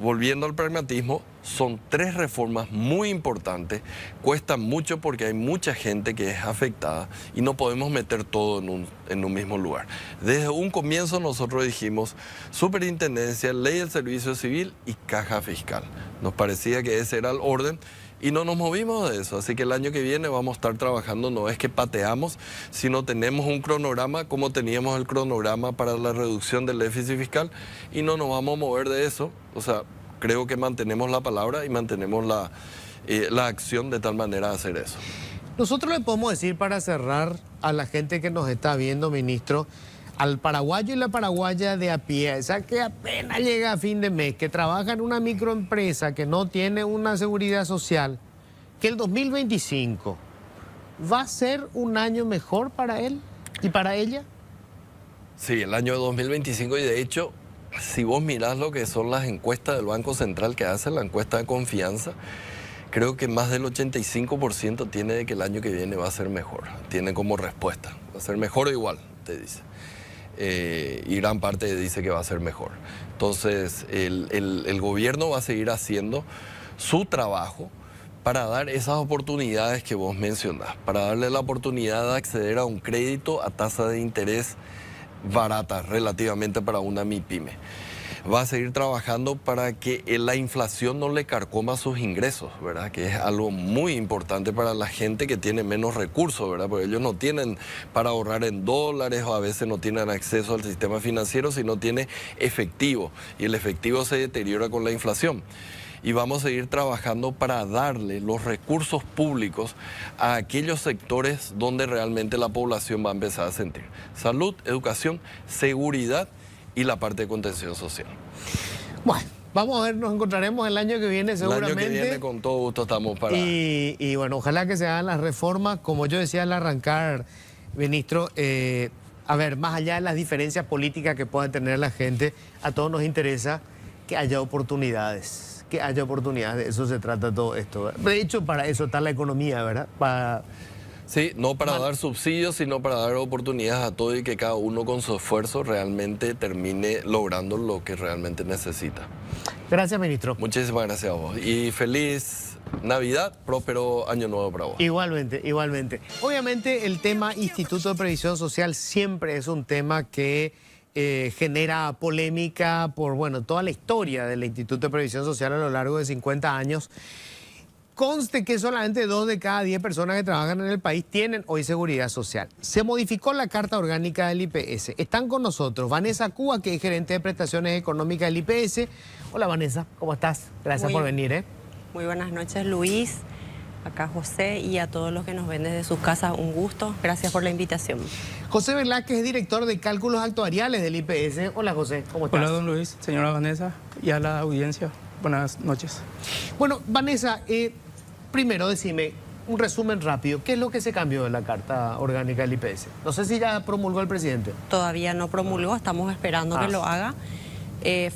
volviendo al pragmatismo, son 3 reformas muy importantes. Cuestan mucho porque hay mucha gente que es afectada y no podemos meter todo en un mismo lugar. Desde un comienzo nosotros dijimos superintendencia, ley del servicio civil y caja fiscal. Nos parecía que ese era el orden y no nos movimos de eso. Así que el año que viene vamos a estar trabajando, no es que pateamos, sino tenemos un cronograma como teníamos el cronograma para la reducción del déficit fiscal y no nos vamos a mover de eso. O sea, creo que mantenemos la palabra y mantenemos la acción de tal manera de hacer eso. Nosotros le podemos decir para cerrar a la gente que nos está viendo, ministro, al paraguayo y la paraguaya de a pie, esa que apenas llega a fin de mes, que trabaja en una microempresa que no tiene una seguridad social, que el 2025 va a ser un año mejor para él y para ella. Sí, el año 2025 y de hecho, si vos mirás lo que son las encuestas del Banco Central que hacen, la encuesta de confianza, creo que más del 85% tiene de que el año que viene va a ser mejor. Tiene como respuesta, va a ser mejor o igual, te dice. Y gran parte dice que va a ser mejor. Entonces, el gobierno va a seguir haciendo su trabajo para dar esas oportunidades que vos mencionás, para darle la oportunidad de acceder a un crédito a tasa de interés barata relativamente para una MIPYME. Va a seguir trabajando para que la inflación no le carcoma sus ingresos, ¿verdad? Que es algo muy importante para la gente que tiene menos recursos, ¿verdad? Porque ellos no tienen para ahorrar en dólares o a veces no tienen acceso al sistema financiero si no tiene efectivo. Y el efectivo se deteriora con la inflación. Y vamos a seguir trabajando para darle los recursos públicos a aquellos sectores donde realmente la población va a empezar a sentir. Salud, educación, seguridad y la parte de contención social. Bueno, vamos a ver, nos encontraremos el año que viene seguramente. El año que viene con todo gusto estamos para... Y bueno, ojalá que se hagan las reformas, como yo decía al arrancar, ministro, a ver, más allá de las diferencias políticas que pueda tener la gente, a todos nos interesa que haya oportunidades, de eso se trata todo esto. De hecho, para eso está la economía, ¿verdad? Sí, no para dar subsidios, sino para dar oportunidades a todo y que cada uno con su esfuerzo realmente termine logrando lo que realmente necesita. Gracias, ministro. Muchísimas gracias a vos. Y feliz Navidad, próspero año nuevo para vos. Igualmente, igualmente. Obviamente el tema Instituto de Previsión Social siempre es un tema que genera polémica por, bueno, toda la historia del Instituto de Previsión Social a lo largo de 50 años. Conste que solamente 2 de cada 10 personas que trabajan en el país tienen hoy seguridad social. Se modificó la Carta Orgánica del IPS. Están con nosotros Vanessa Cuba, que es gerente de prestaciones económicas del IPS. Hola Vanessa, ¿cómo estás? Gracias por venir. Muy buenas noches, Luis, acá José y a todos los que nos ven desde sus casas. Un gusto, gracias por la invitación. José Velázquez es director de cálculos actuariales del IPS. Hola José, ¿cómo estás? Hola don Luis, señora Vanessa y a la audiencia. Buenas noches. Bueno, Vanessa, primero, decime un resumen rápido. ¿Qué es lo que se cambió de la Carta Orgánica del IPS? No sé si ya promulgó el presidente. Todavía no promulgó, estamos esperando que lo haga.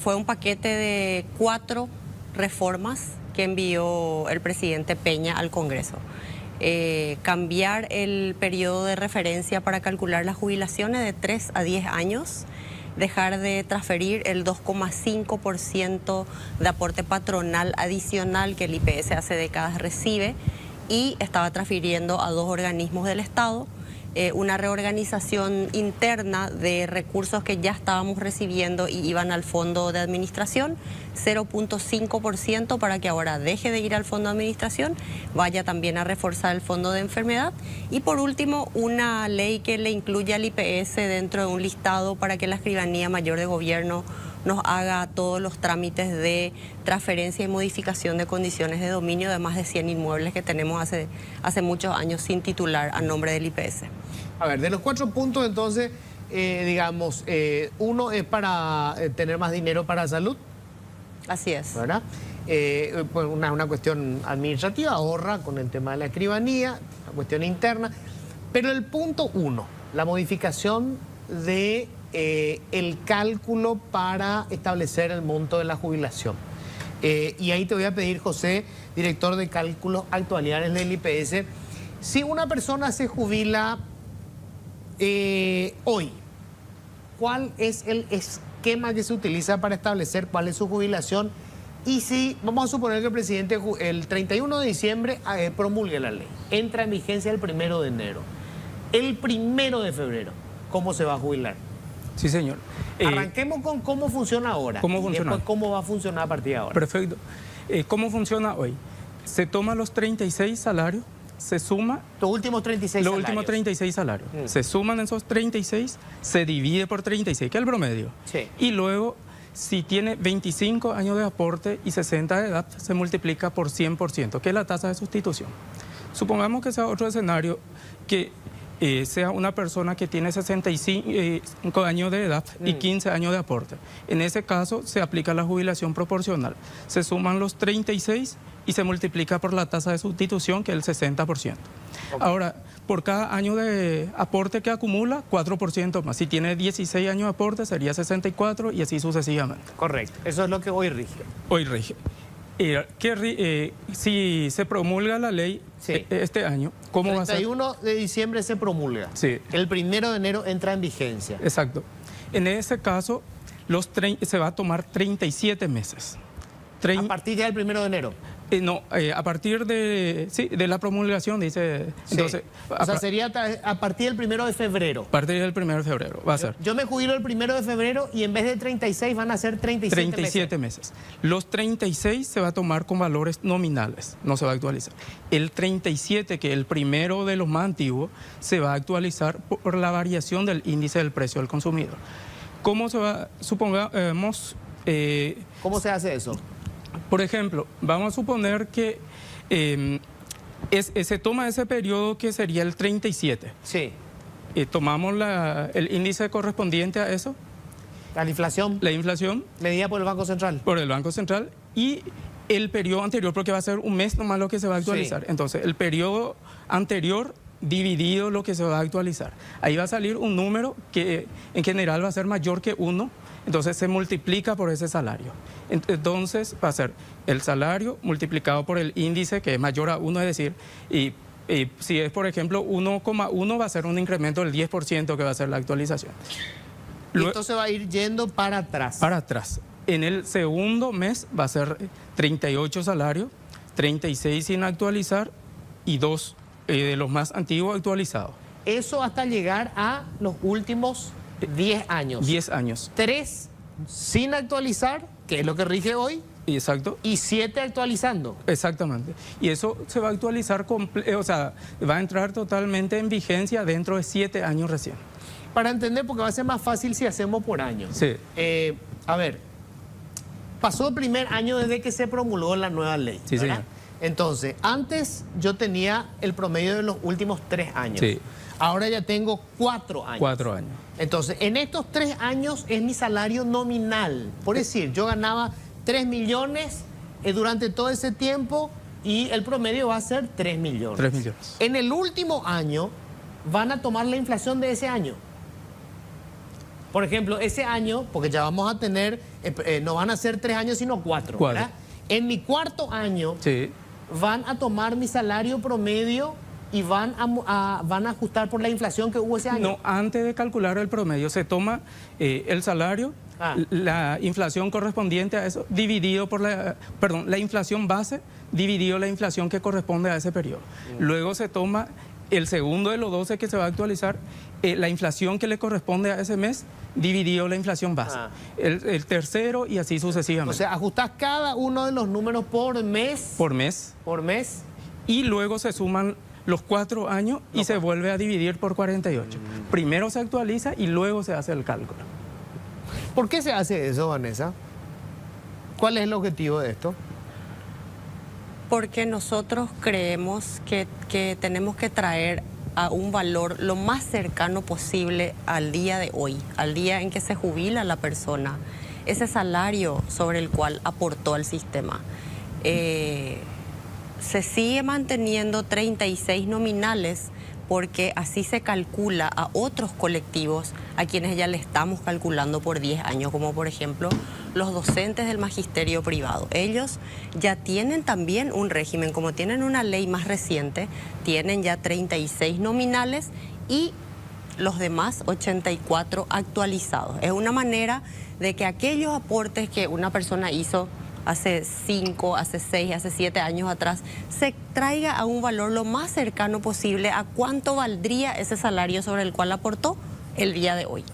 Fue un paquete de 4 reformas que envió el presidente Peña al Congreso. Cambiar el periodo de referencia para calcular las jubilaciones de 3 a 10 años, dejar de transferir el 2,5% de aporte patronal adicional que el IPS hace décadas recibe y estaba transfiriendo a 2 organismos del Estado, una reorganización interna de recursos que ya estábamos recibiendo y iban al fondo de administración, 0,5% para que ahora deje de ir al fondo de administración, vaya también a reforzar el fondo de enfermedad y por último una ley que le incluya al IPS dentro de un listado para que la Escribanía Mayor de Gobierno nos haga todos los trámites de transferencia y modificación de condiciones de dominio de más de 100 inmuebles que tenemos hace muchos años sin titular a nombre del IPS. A ver, de los 4 puntos entonces, digamos, uno es para tener más dinero para salud. Así es. ¿Verdad? Pues una cuestión administrativa, ahorra con el tema de la escribanía, una cuestión interna. Pero el punto 1, la modificación de el cálculo para establecer el monto de la jubilación. Y ahí te voy a pedir, José, director de cálculos actuariales del IPS, si una persona se jubila hoy, ¿cuál es el esquema que se utiliza para establecer cuál es su jubilación? Y si, vamos a suponer que el presidente el 31 de diciembre promulgue la ley, entra en vigencia el 1 de enero, el 1 de febrero, ¿cómo se va a jubilar? Sí, señor. Arranquemos con cómo funciona ahora. ¿Cómo y funciona? después cómo va a funcionar a partir de ahora. Perfecto. ¿Cómo funciona hoy? Se toma los 36 salarios, se suma... Los últimos 36 los salarios. últimos 36 salarios. Se suman esos 36, se divide por 36, que es el promedio. Sí. Y luego, si tiene 25 años de aporte y 60 de edad, se multiplica por 100%, que es la tasa de sustitución. Supongamos que sea otro escenario que... sea una persona que tiene 65 años de edad y 15 años de aporte. En ese caso se aplica la jubilación proporcional. Se suman los 36 y se multiplica por la tasa de sustitución, que es el 60%. Okay. Ahora, por cada año de aporte que acumula, 4% más. Si tiene 16 años de aporte, sería 64 y así sucesivamente. Correcto. Eso es lo que hoy rige. Hoy rige. Si se promulga la ley este año, ¿cómo va a ser? El 31 de diciembre se promulga. Sí. El 1 de enero entra en vigencia. Exacto. En ese caso, se va a tomar 37 meses. ¿A partir ya del 1 de enero? No, a partir de la promulgación, dice... Sí. Entonces, o sea, sería a partir del 1 de febrero. A partir del 1 de febrero, va a ser. Yo me jubilo el 1 de febrero y en vez de 36 van a ser 37 meses. Los 36 se va a tomar con valores nominales, no se va a actualizar. El 37, que es el primero de los más antiguos, se va a actualizar por la variación del índice del precio del consumidor. ¿Cómo se va? Supongamos... ¿Cómo se hace eso? Por ejemplo, vamos a suponer que se toma ese periodo que sería el 37. Sí. Tomamos el índice correspondiente a eso La inflación. La inflación Medida por el Banco Central. por el Banco Central y el periodo anterior, porque va a ser un mes nomás lo que se va a actualizar. Sí. Entonces, el periodo anterior dividido lo que se va a actualizar. Ahí va a salir un número que en general va a ser mayor que 1, entonces se multiplica por ese salario. Entonces va a ser el salario multiplicado por el índice que es mayor a 1, es decir, y si es por ejemplo 1,1 va a ser un incremento del 10% que va a ser la actualización. Y esto se va a ir yendo para atrás. Para atrás. En el segundo mes va a ser 38 salarios, 36 sin actualizar y 2 de los más antiguos actualizados. Eso hasta llegar a los últimos 10 años. 10 años. 3 sin actualizar, que es lo que rige hoy, Exacto. y 7 actualizando. Exactamente. Y eso se va a actualizar, o sea, va a entrar totalmente en vigencia dentro de 7 años recién. Para entender, porque va a ser más fácil si hacemos por año. Sí. A ver, pasó el primer año desde que se promulgó la nueva ley. Sí, ¿verdad? señor. Entonces, antes yo tenía el promedio de los últimos 3 años. Sí. Ahora ya tengo 4 años. 4 años. Entonces, en estos 3 años es mi salario nominal. Por decir, yo ganaba 3 millones durante todo ese tiempo y el promedio va a ser 3 millones. 3 millones. En el último año van a tomar la inflación de ese año. Por ejemplo, ese año, porque ya vamos a tener, no van a ser 3 años, sino 4. 4. ¿verdad? En mi cuarto año Sí. van a tomar mi salario promedio y van a ajustar por la inflación que hubo ese año. No, antes de calcular el promedio se toma el salario, la inflación correspondiente a eso, dividido por la inflación base, dividido la inflación que corresponde a ese periodo. Luego se toma el segundo de los 12 que se va a actualizar, la inflación que le corresponde a ese mes, dividido la inflación base. El tercero y así sucesivamente. O sea, ajustás cada uno de los números por mes. Por mes. Por mes. Y luego se suman los 4 años y se vuelve a dividir por 48. Primero se actualiza y luego se hace el cálculo. ¿Por qué se hace eso, Vanessa? ¿Cuál es el objetivo de esto? Porque nosotros creemos que tenemos que traer a un valor lo más cercano posible al día de hoy, al día en que se jubila la persona, ese salario sobre el cual aportó al sistema. Se sigue manteniendo 36 nominales porque así se calcula a otros colectivos a quienes ya le estamos calculando por 10 años, como por ejemplo los docentes del magisterio privado. Ellos ya tienen también un régimen, como tienen una ley más reciente, tienen ya 36 nominales y los demás 84 actualizados. Es una manera de que aquellos aportes que una persona hizo hace 5, hace 6, hace 7 años atrás, se traiga a un valor lo más cercano posible a cuánto valdría ese salario sobre el cual aportó el día de hoy.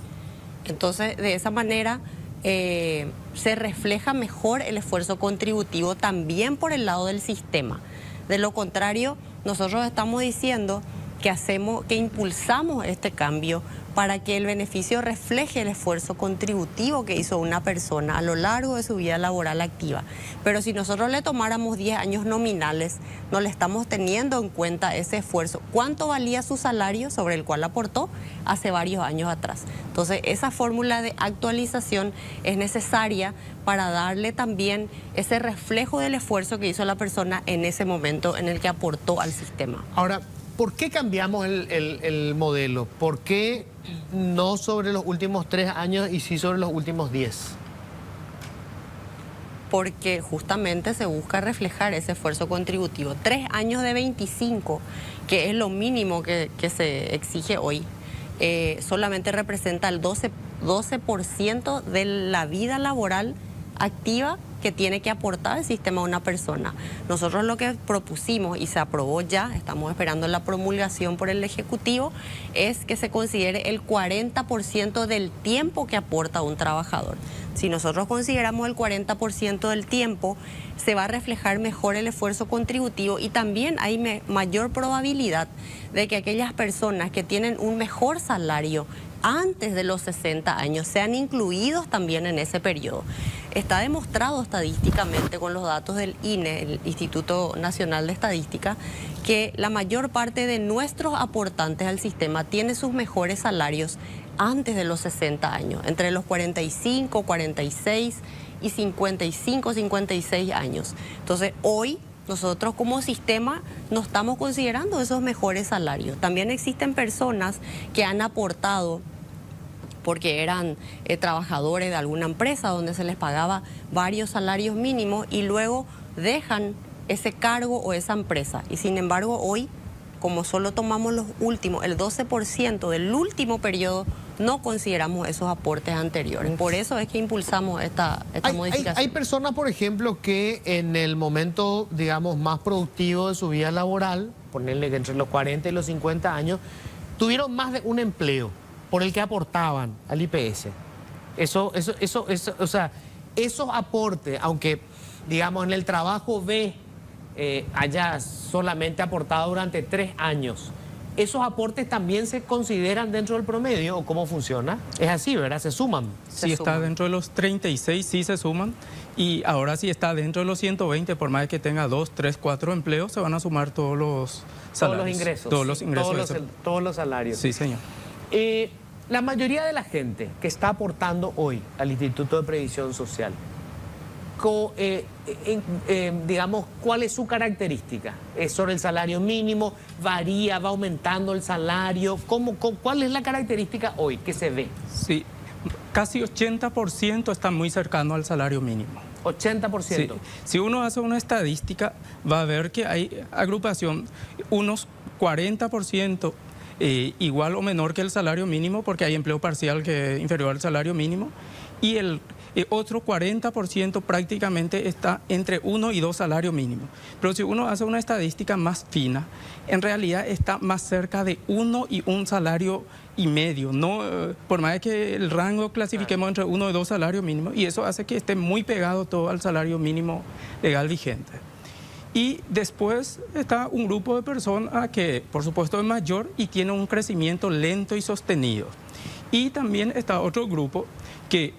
Entonces, de esa manera se refleja mejor el esfuerzo contributivo también por el lado del sistema. De lo contrario, nosotros estamos diciendo que impulsamos este cambio para que el beneficio refleje el esfuerzo contributivo que hizo una persona a lo largo de su vida laboral activa. Pero si nosotros le tomáramos 10 años nominales, no le estamos teniendo en cuenta ese esfuerzo. ¿Cuánto valía su salario sobre el cual aportó hace varios años atrás? Entonces, esa fórmula de actualización es necesaria para darle también ese reflejo del esfuerzo que hizo la persona en ese momento en el que aportó al sistema. Ahora, ¿por qué cambiamos el modelo? ¿Por qué no sobre los últimos 3 años y sí sobre los últimos 10? Porque justamente se busca reflejar ese esfuerzo contributivo. 3 años de 25, que es lo mínimo que se exige hoy, solamente representa el 12% de la vida laboral activa que tiene que aportar el sistema a una persona. Nosotros lo que propusimos y se aprobó ya, estamos esperando la promulgación por el Ejecutivo, es que se considere el 40% del tiempo que aporta un trabajador. Si nosotros consideramos el 40% del tiempo, se va a reflejar mejor el esfuerzo contributivo y también hay mayor probabilidad de que aquellas personas que tienen un mejor salario antes de los 60 años sean incluidos también en ese periodo. Está demostrado estadísticamente con los datos del INE, el Instituto Nacional de Estadística, que la mayor parte de nuestros aportantes al sistema tiene sus mejores salarios antes de los 60 años, entre los 45, 46 y 55, 56 años. Entonces, hoy nosotros como sistema no estamos considerando esos mejores salarios. También existen personas que han aportado porque eran trabajadores de alguna empresa donde se les pagaba varios salarios mínimos y luego dejan ese cargo o esa empresa. Y sin embargo, hoy, como solo tomamos los últimos, el 12% del último periodo, no consideramos esos aportes anteriores. Por eso es que impulsamos esta modificación. Hay personas, por ejemplo, que en el momento, digamos, más productivo de su vida laboral, ponerle que entre los 40 y los 50 años, tuvieron más de un empleo por el que aportaban al IPS. O sea, esos aportes, aunque, digamos, en el trabajo B haya solamente aportado durante 3 años, ¿esos aportes también se consideran dentro del promedio o cómo funciona? Es así, ¿verdad? ¿Se suman? Si está dentro de los 36, sí se suman. Y ahora si está dentro de los 120, por más que tenga 2, 3, 4 empleos, se van a sumar todos los salarios. Todos los ingresos. Todos los ingresos. Todos los salarios. Sí, señor. La mayoría de la gente que está aportando hoy al Instituto de Previsión Social, digamos, ¿cuál es su característica? ¿Es sobre el salario mínimo? ¿Varía? ¿Va aumentando el salario? ¿Cuál es la característica hoy que se ve? Sí, casi 80% está muy cercano al salario mínimo. 80%. Sí. Si uno hace una estadística, va a ver que hay agrupación, unos 40% igual o menor que el salario mínimo, porque hay empleo parcial que es inferior al salario mínimo, y el otro 40% prácticamente está entre 1 y 2 salarios mínimos. Pero si uno hace una estadística más fina, en realidad está más cerca de 1 y 1 salario y medio. No, por más que el rango clasifiquemos entre 1 y 2 salarios mínimos, y eso hace que esté muy pegado todo al salario mínimo legal vigente. Y después está un grupo de personas que, por supuesto, es mayor y tiene un crecimiento lento y sostenido. Y también está otro grupo que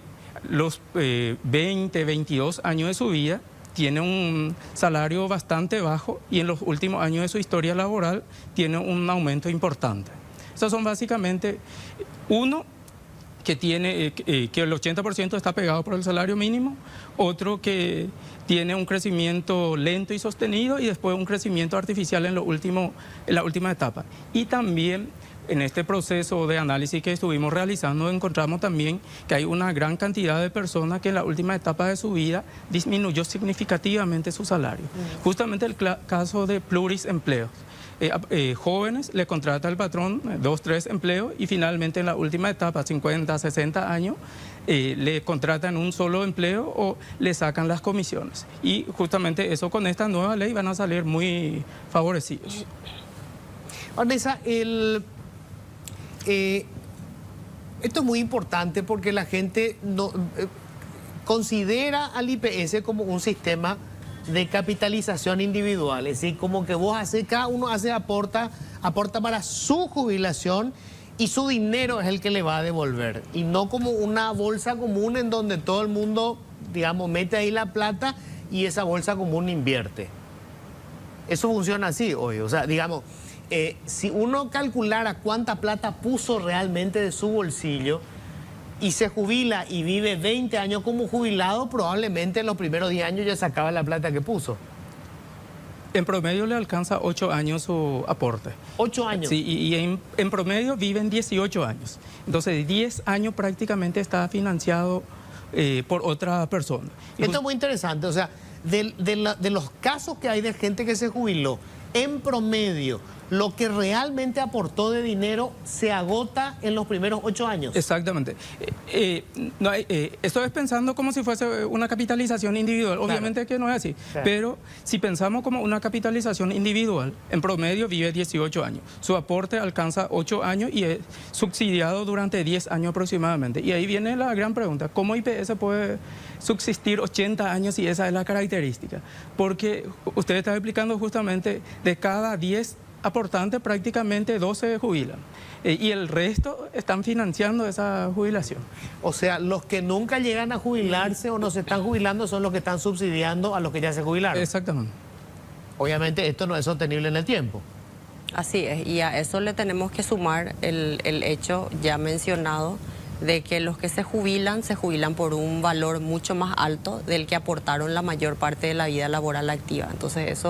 los 20, 22 años de su vida tiene un salario bastante bajo y en los últimos años de su historia laboral tiene un aumento importante. Esos son básicamente uno que tiene que el 80% está pegado por el salario mínimo, otro que tiene un crecimiento lento y sostenido y después un crecimiento artificial en la última etapa. Y también en este proceso de análisis que estuvimos realizando encontramos también que hay una gran cantidad de personas que en la última etapa de su vida disminuyó significativamente su salario. Justamente el caso de plurisempleos. Jóvenes le contrata al patrón 2, 3 empleos y finalmente en la última etapa, 50, 60 años, le contratan un solo empleo o le sacan las comisiones. Y justamente eso con esta nueva ley van a salir muy favorecidos. Vanessa, esto es muy importante porque la gente no, considera al IPS como un sistema de capitalización individual, es decir, como que cada uno aporta para su jubilación y su dinero es el que le va a devolver, y no como una bolsa común en donde todo el mundo, digamos, mete ahí la plata y esa bolsa común invierte. Eso funciona así hoy, o sea, digamos, si uno calculara cuánta plata puso realmente de su bolsillo y se jubila y vive 20 años como jubilado, probablemente en los primeros 10 años ya sacaba la plata que puso. En promedio le alcanza 8 años su aporte. 8 años. Sí, y en promedio viven 18 años. Entonces 10 años prácticamente está financiado por otra persona. Esto es muy interesante, o sea, de los casos que hay de gente que se jubiló, en promedio, lo que realmente aportó de dinero se agota en los primeros 8 años. Exactamente. Esto es pensando como si fuese una capitalización individual. Obviamente que no es así. Claro. Pero si pensamos como una capitalización individual, en promedio vive 18 años. Su aporte alcanza 8 años y es subsidiado durante 10 años aproximadamente. Y ahí viene la gran pregunta, ¿cómo IPS puede subsistir 80 años si esa es la característica? Porque usted está explicando justamente de cada 10 aportantes prácticamente 12 jubilan. Y el resto están financiando esa jubilación. O sea, los que nunca llegan a jubilarse o no se están jubilando son los que están subsidiando a los que ya se jubilaron. Exactamente. Obviamente esto no es sostenible en el tiempo. Así es, y a eso le tenemos que sumar el hecho ya mencionado de que los que se jubilan por un valor mucho más alto del que aportaron la mayor parte de la vida laboral activa. Entonces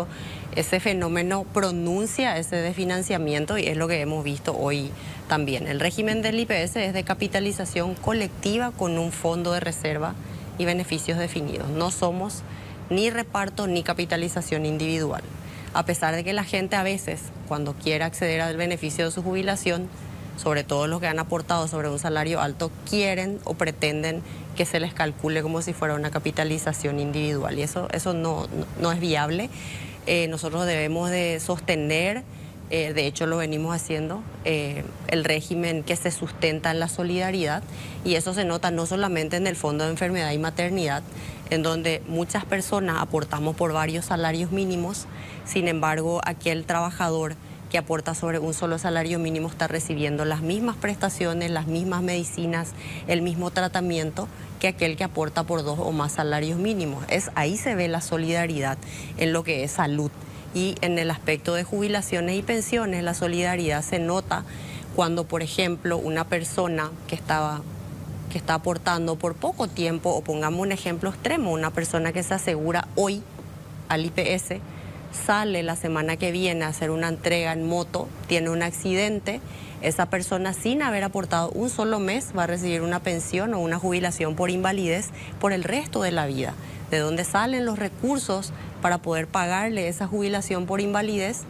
ese fenómeno pronuncia ese desfinanciamiento y es lo que hemos visto hoy también. El régimen del IPS es de capitalización colectiva con un fondo de reserva y beneficios definidos. No somos ni reparto ni capitalización individual. A pesar de que la gente a veces, cuando quiere acceder al beneficio de su jubilación, sobre todo los que han aportado sobre un salario alto, quieren o pretenden que se les calcule como si fuera una capitalización individual. Y eso no es viable. Nosotros debemos de sostener, de hecho lo venimos haciendo, el régimen que se sustenta en la solidaridad, y eso se nota no solamente en el Fondo de Enfermedad y Maternidad, en donde muchas personas aportamos por varios salarios mínimos. Sin embargo, aquel trabajador que aporta sobre un solo salario mínimo está recibiendo las mismas prestaciones, las mismas medicinas, el mismo tratamiento que aquel que aporta por 2 o más salarios mínimos. Ahí se ve la solidaridad en lo que es salud. Y en el aspecto de jubilaciones y pensiones, la solidaridad se nota cuando, por ejemplo, una persona que está aportando por poco tiempo, o pongamos un ejemplo extremo, una persona que se asegura hoy al IPS, sale la semana que viene a hacer una entrega en moto, tiene un accidente, esa persona sin haber aportado un solo mes va a recibir una pensión o una jubilación por invalidez por el resto de la vida. ¿De dónde salen los recursos para poder pagarle esa jubilación por invalidez?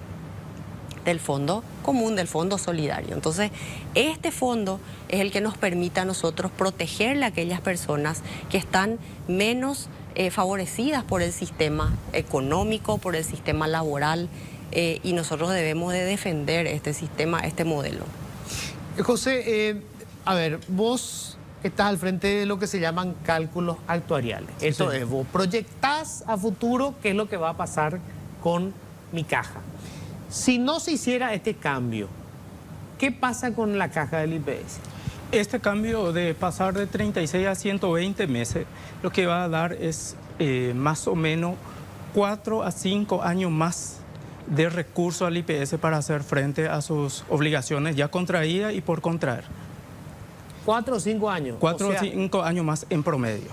Del fondo común, del fondo solidario. Entonces, este fondo es el que nos permite a nosotros protegerle a aquellas personas que están menos favorecidas por el sistema económico, por el sistema laboral, y nosotros debemos de defender este sistema, este modelo. José, a ver, vos estás al frente de lo que se llaman cálculos actuariales. Esto es, vos proyectás a futuro qué es lo que va a pasar con mi caja. Si no se hiciera este cambio, ¿qué pasa con la caja del IPS? Este cambio de pasar de 36 a 120 meses, lo que va a dar es más o menos 4 a 5 años más de recurso al IPS para hacer frente a sus obligaciones ya contraídas y por contraer. 4 o 5 años. 4 o 5 años más en promedio.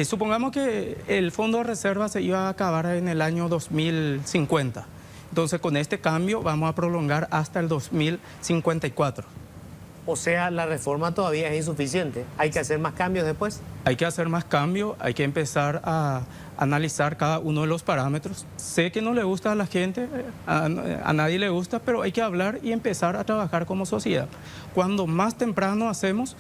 Supongamos que el fondo de reserva se iba a acabar en el año 2050. Entonces, con este cambio vamos a prolongar hasta el 2054. O sea, la reforma todavía es insuficiente. ¿Hay que hacer más cambios después? Hay que hacer más cambios, hay que empezar a analizar cada uno de los parámetros. Sé que no le gusta a la gente, a nadie le gusta, pero hay que hablar y empezar a trabajar como sociedad. Cuando más temprano hacemos,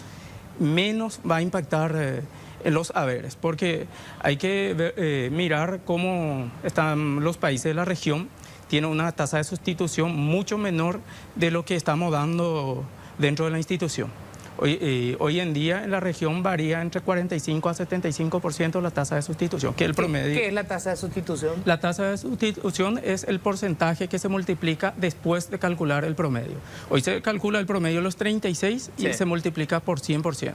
menos va a impactar en los haberes, porque hay que mirar cómo están los países de la región. Tiene una tasa de sustitución mucho menor de lo que estamos dando dentro de la institución. Hoy en día en la región varía entre 45 a 75% la tasa de sustitución, que es el promedio. ¿Qué es la tasa de sustitución? La tasa de sustitución es el porcentaje que se multiplica después de calcular el promedio. Hoy se calcula el promedio de los 36 y se multiplica por 100%.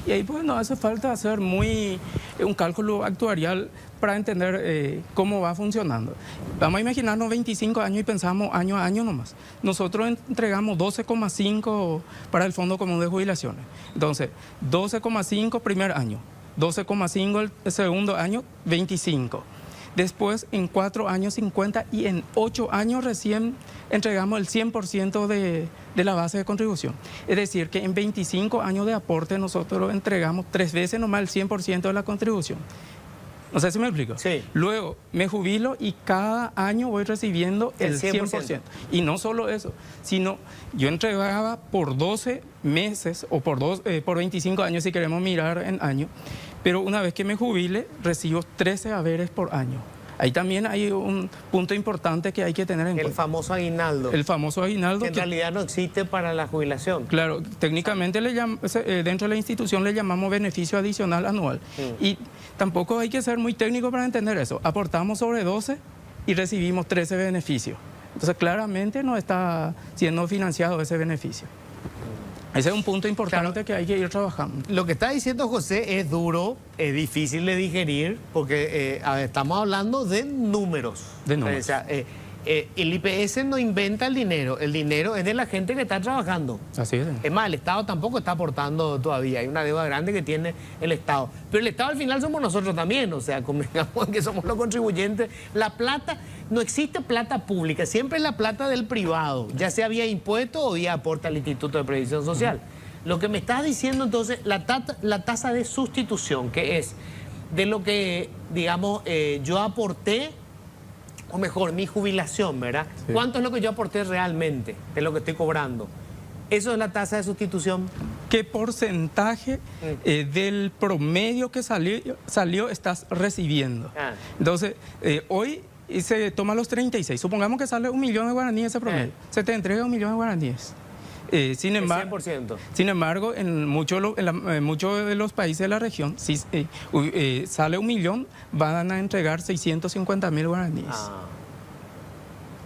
Y ahí pues no hace falta hacer un cálculo actuarial para entender cómo va funcionando. Vamos a imaginarnos 25 años y pensamos año a año nomás. Nosotros entregamos 12,5 para el Fondo Común de Jubilaciones. Entonces, 12,5 primer año, 12,5 el segundo año, 25. Después, en 4 años, 50, y en 8 años recién entregamos el 100% de la base de contribución. Es decir, que en 25 años de aporte nosotros entregamos 3 veces nomás el 100% de la contribución. No sé si me explico. Sí. Luego me jubilo y cada año voy recibiendo el 100%. Y no solo eso, sino yo entregaba por 12 meses o por 25 años, si queremos mirar en año, pero una vez que me jubile, recibo 13 haberes por año. Ahí también hay un punto importante que hay que tener en cuenta. El famoso aguinaldo. El famoso aguinaldo. Que en realidad no existe para la jubilación. Claro, técnicamente dentro de la institución le llamamos beneficio adicional anual. Y tampoco hay que ser muy técnico para entender eso. Aportamos sobre 12 y recibimos 13 beneficios. Entonces, claramente no está siendo financiado ese beneficio. Ese es un punto importante, claro, que hay que ir trabajando. Lo que está diciendo José es duro, es difícil de digerir, porque a ver, estamos hablando de números. De números. O sea, el IPS no inventa el dinero es de la gente que está trabajando. Así es. Es más, el Estado tampoco está aportando todavía, hay una deuda grande que tiene el Estado. Pero el Estado al final somos nosotros también, o sea, convengamos que somos los contribuyentes. La plata, no existe plata pública, siempre es la plata del privado, ya sea vía impuesto o vía aporte al Instituto de Previsión Social. Lo que me estás diciendo entonces, la tasa de sustitución, que es de lo que, digamos, yo aporté, o mejor, mi jubilación, ¿verdad? Sí. ¿Cuánto es lo que yo aporté realmente de lo que estoy cobrando? ¿Eso es la tasa de sustitución? ¿Qué porcentaje del promedio que salió estás recibiendo? Entonces, hoy se toma los 36. Supongamos que sale 1 millón de guaraníes ese promedio. Se te entrega 1 millón de guaraníes. Sin embargo, en muchos de los países de la región, si sale 1 millón, van a entregar 650.000 guaraníes.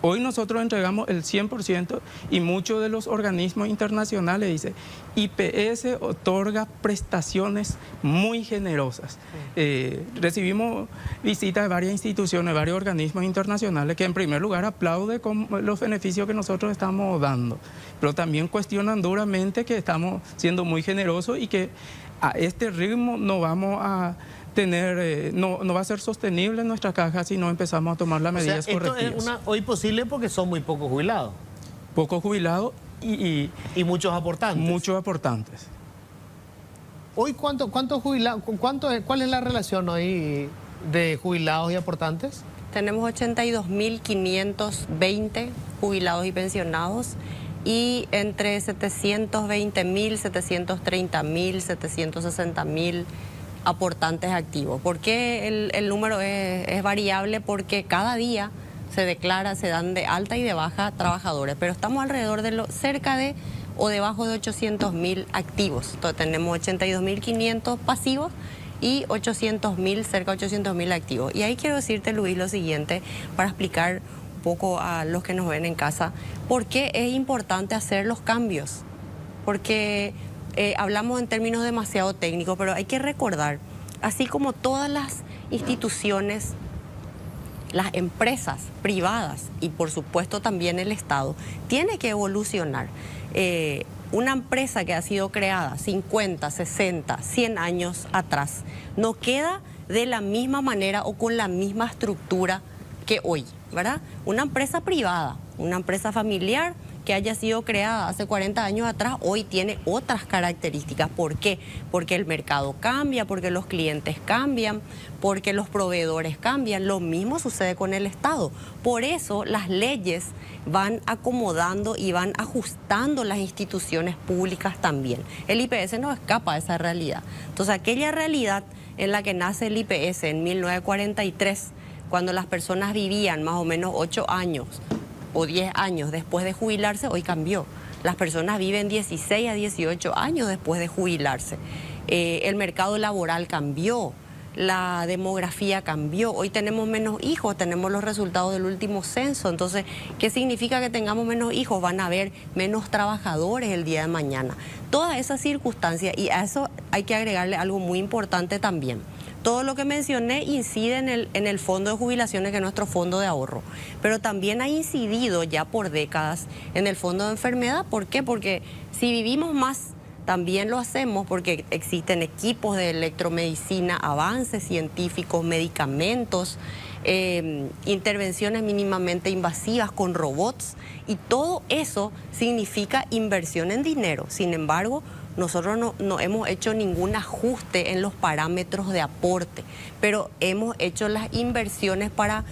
Hoy nosotros entregamos el 100% y muchos de los organismos internacionales dicen, IPS otorga prestaciones muy generosas. Recibimos visitas de varias instituciones, varios organismos internacionales que en primer lugar aplauden con los beneficios que nosotros estamos dando, pero también cuestionan duramente que estamos siendo muy generosos y que a este ritmo no vamos a tener, no va a ser sostenible en nuestra caja si no empezamos a tomar las medidas correctivas. Esto es hoy posible porque son muy pocos jubilados. Pocos jubilados y muchos aportantes. Muchos aportantes. Hoy, ¿cuántos jubilados? ¿Cuál es la relación hoy de jubilados y aportantes? Tenemos 82.520 jubilados y pensionados y entre 720.000, 730.000, 760.000 aportantes activos. ¿Por qué el número es variable? Porque cada día se declara, se dan de alta y de baja trabajadores, pero estamos alrededor de cerca de o debajo de 800.000 activos. Entonces tenemos 82.500 pasivos y 800.000, cerca de 800.000 activos. Y ahí quiero decirte, Luis, lo siguiente, para explicar un poco a los que nos ven en casa, por qué es importante hacer los cambios. Porque hablamos en términos demasiado técnicos, pero hay que recordar, así como todas las instituciones, las empresas privadas y por supuesto también el Estado, tiene que evolucionar. Una empresa que ha sido creada 50, 60, 100 años atrás, no queda de la misma manera o con la misma estructura que hoy, ¿verdad? Una empresa privada, una empresa familiar que haya sido creada hace 40 años atrás, hoy tiene otras características. ¿Por qué? Porque el mercado cambia, porque los clientes cambian, porque los proveedores cambian. Lo mismo sucede con el Estado. Por eso las leyes van acomodando y van ajustando las instituciones públicas también. El IPS no escapa de esa realidad. Entonces, aquella realidad en la que nace el IPS en 1943, cuando las personas vivían más o menos 8 años, o 10 años después de jubilarse, hoy cambió. Las personas viven 16 a 18 años después de jubilarse. El mercado laboral cambió, la demografía cambió. Hoy tenemos menos hijos, tenemos los resultados del último censo. Entonces, ¿qué significa que tengamos menos hijos? Van a haber menos trabajadores el día de mañana. Todas esas circunstancias, y a eso hay que agregarle algo muy importante también. Todo lo que mencioné incide en el fondo de jubilaciones, que es nuestro fondo de ahorro, pero también ha incidido ya por décadas en el fondo de enfermedad. ¿Por qué? Porque si vivimos más, también lo hacemos porque existen equipos de electromedicina, avances científicos, medicamentos, intervenciones mínimamente invasivas con robots, y todo eso significa inversión en dinero. Sin embargo, nosotros no hemos hecho ningún ajuste en los parámetros de aporte, pero hemos hecho las inversiones para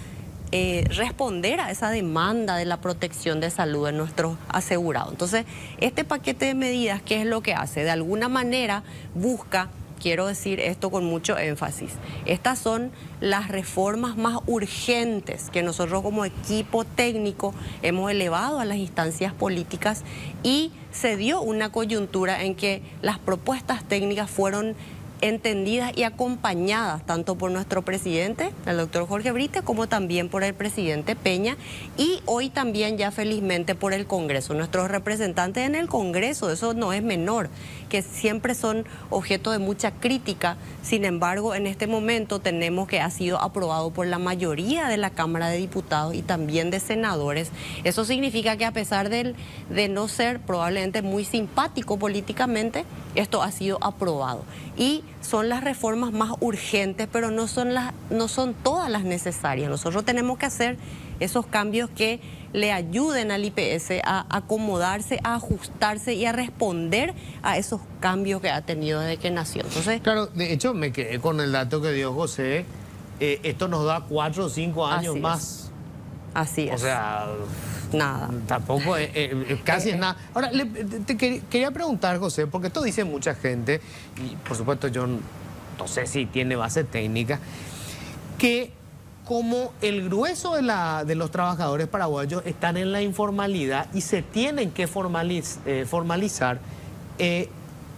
responder a esa demanda de la protección de salud de nuestros asegurados. Entonces, este paquete de medidas, ¿qué es lo que hace? De alguna manera busca, quiero decir esto con mucho énfasis, estas son las reformas más urgentes que nosotros como equipo técnico hemos elevado a las instancias políticas, y se dio una coyuntura en que las propuestas técnicas fueron entendidas y acompañadas tanto por nuestro presidente, el doctor Jorge Brites, como también por el presidente Peña, y hoy también ya felizmente por el Congreso. Nuestros representantes en el Congreso, eso no es menor, que siempre son objeto de mucha crítica. Sin embargo, en este momento tenemos que ha sido aprobado por la mayoría de la Cámara de Diputados y también de senadores. Eso significa que a pesar de no ser probablemente muy simpático políticamente, esto ha sido aprobado. Y son las reformas más urgentes, pero no son todas las necesarias. Nosotros tenemos que hacer esos cambios que le ayuden al IPS a acomodarse, a ajustarse y a responder a esos cambios que ha tenido desde que nació. Entonces, claro, de hecho me quedé con el dato que dio José. Esto nos da 4 o 5 años más. Así es. O sea, nada. Tampoco casi es nada. Ahora, quería preguntar, José, porque esto dice mucha gente, y por supuesto yo no sé si tiene base técnica, que como el grueso de los trabajadores paraguayos están en la informalidad y se tienen que formalizar,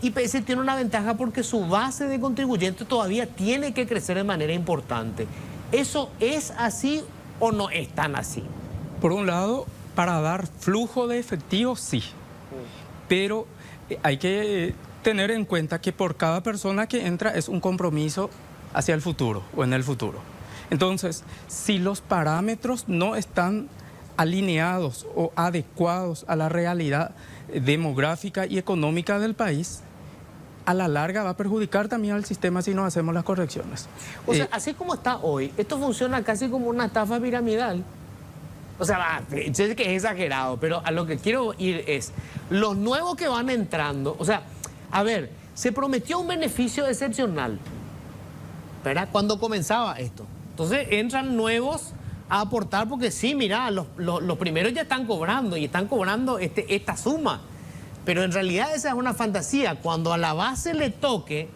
IPS tiene una ventaja porque su base de contribuyentes todavía tiene que crecer de manera importante. ¿Eso es así o no es tan así? Por un lado, para dar flujo de efectivo, sí. Pero hay que tener en cuenta que por cada persona que entra es un compromiso hacia el futuro o en el futuro. Entonces, si los parámetros no están alineados o adecuados a la realidad demográfica y económica del país, a la larga va a perjudicar también al sistema si no hacemos las correcciones. O sea, así como está hoy, esto funciona casi como una estafa piramidal. O sea, sé que es exagerado, pero a lo que quiero ir es, los nuevos que van entrando, o sea, a ver, se prometió un beneficio excepcional, ¿verdad? Cuando comenzaba esto. Entonces entran nuevos a aportar porque sí, mira, los primeros ya están cobrando y están cobrando esta suma. Pero en realidad esa es una fantasía. Cuando a la base le toque,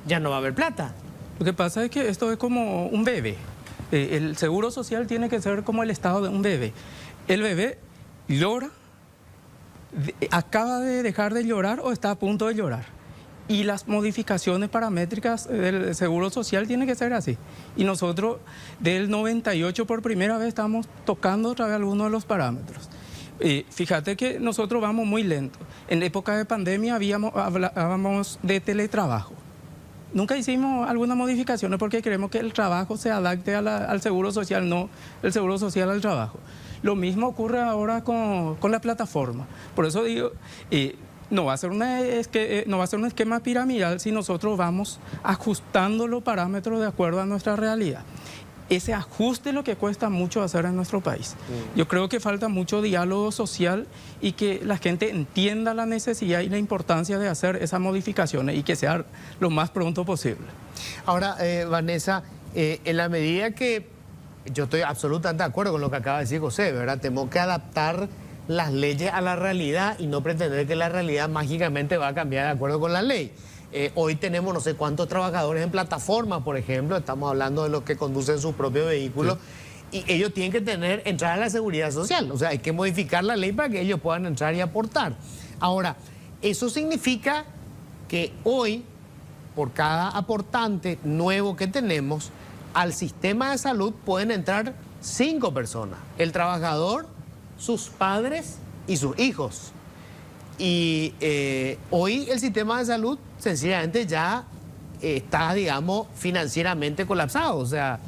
ya no va a haber plata. Lo que pasa es que esto es como un bebé. El seguro social tiene que ser como el estado de un bebé. El bebé llora, acaba de dejar de llorar o está a punto de llorar. Y las modificaciones paramétricas del seguro social tienen que ser así. Y nosotros del 98 por primera vez estamos tocando otra vez algunos de los parámetros. Fíjate que nosotros vamos muy lento. En época de pandemia hablábamos de teletrabajo. Nunca hicimos algunas modificaciones porque queremos que el trabajo se adapte al seguro social, no el seguro social al trabajo. Lo mismo ocurre ahora con la plataforma. Por eso digo, no va a ser un esquema piramidal si nosotros vamos ajustando los parámetros de acuerdo a nuestra realidad. Ese ajuste es lo que cuesta mucho hacer en nuestro país. Yo creo que falta mucho diálogo social y que la gente entienda la necesidad y la importancia de hacer esas modificaciones y que sea lo más pronto posible. Ahora, Vanessa, en la medida que yo estoy absolutamente de acuerdo con lo que acaba de decir José, ¿verdad? Tenemos que adaptar las leyes a la realidad y no pretender que la realidad mágicamente va a cambiar de acuerdo con la ley. Hoy tenemos no sé cuántos trabajadores en plataforma, por ejemplo, estamos hablando de los que conducen sus propios vehículos, sí. Y ellos tienen que entrar a la seguridad social, o sea, hay que modificar la ley para que ellos puedan entrar y aportar. Ahora, eso significa que hoy, por cada aportante nuevo que tenemos, al sistema de salud pueden entrar 5 personas, el trabajador, sus padres y sus hijos. Y hoy el sistema de salud sencillamente ya está, digamos, financieramente colapsado. O sea,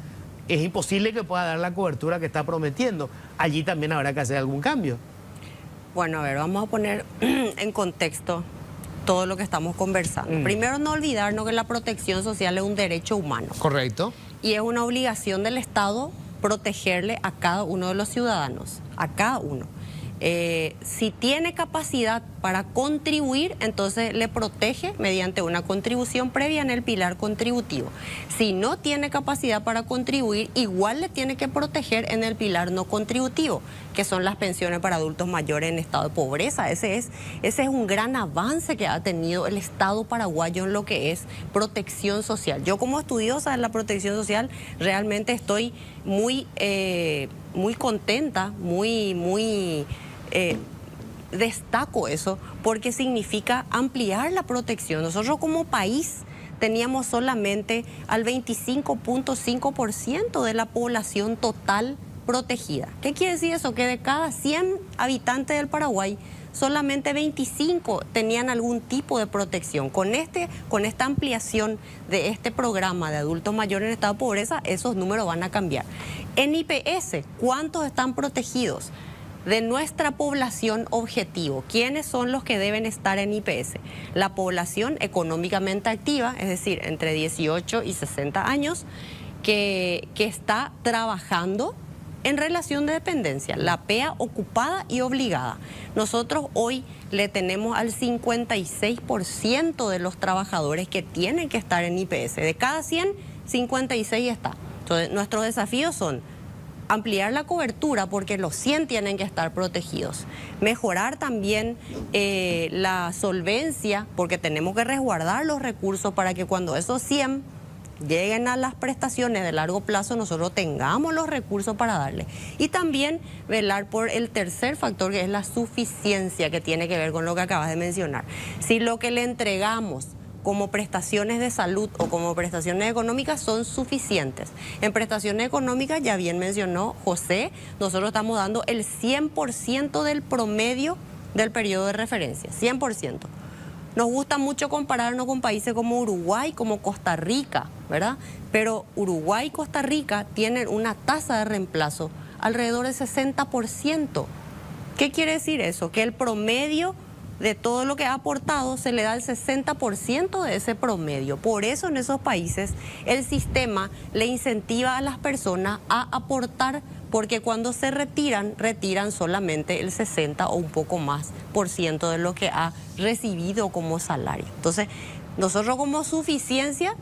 es imposible que pueda dar la cobertura que está prometiendo. Allí también habrá que hacer algún cambio. Bueno, a ver, vamos a poner en contexto todo lo que estamos conversando. Primero, no olvidarnos que la protección social es un derecho humano. Correcto. Y es una obligación del Estado protegerle a cada uno de los ciudadanos, a cada uno. Si tiene capacidad para contribuir, entonces le protege mediante una contribución previa en el pilar contributivo. Si no tiene capacidad para contribuir, igual le tiene que proteger en el pilar no contributivo, que son las pensiones para adultos mayores en estado de pobreza. Ese es un gran avance que ha tenido el Estado paraguayo en lo que es protección social. Yo como estudiosa de la protección social realmente estoy muy contenta, destaco eso porque significa ampliar la protección. Nosotros como país teníamos solamente al 25.5% de la población total protegida. ¿Qué quiere decir eso? Que de cada 100 habitantes del Paraguay, solamente 25 tenían algún tipo de protección. Con esta ampliación de este programa de adultos mayores en estado de pobreza, esos números van a cambiar. En IPS, ¿cuántos están protegidos? De nuestra población objetivo, ¿quiénes son los que deben estar en IPS? La población económicamente activa, es decir, entre 18 y 60 años, que está trabajando en relación de dependencia, la PEA ocupada y obligada. Nosotros hoy le tenemos al 56% de los trabajadores que tienen que estar en IPS. De cada 100, 56 está. Entonces, nuestros desafíos son ampliar la cobertura porque los 100 tienen que estar protegidos. Mejorar también la solvencia porque tenemos que resguardar los recursos para que cuando esos 100 lleguen a las prestaciones de largo plazo nosotros tengamos los recursos para darle. Y también velar por el tercer factor que es la suficiencia, que tiene que ver con lo que acabas de mencionar. Si lo que le entregamos como prestaciones de salud o como prestaciones económicas son suficientes. En prestaciones económicas, ya bien mencionó José, nosotros estamos dando el 100% del promedio del periodo de referencia, 100%. Nos gusta mucho compararnos con países como Uruguay, como Costa Rica, ¿verdad? Pero Uruguay y Costa Rica tienen una tasa de reemplazo alrededor del 60%. ¿Qué quiere decir eso? Que el promedio de todo lo que ha aportado se le da el 60% de ese promedio. Por eso en esos países el sistema le incentiva a las personas a aportar, porque cuando se retiran solamente el 60 o un poco más por ciento de lo que ha recibido como salario. Entonces, nosotros como suficiencia,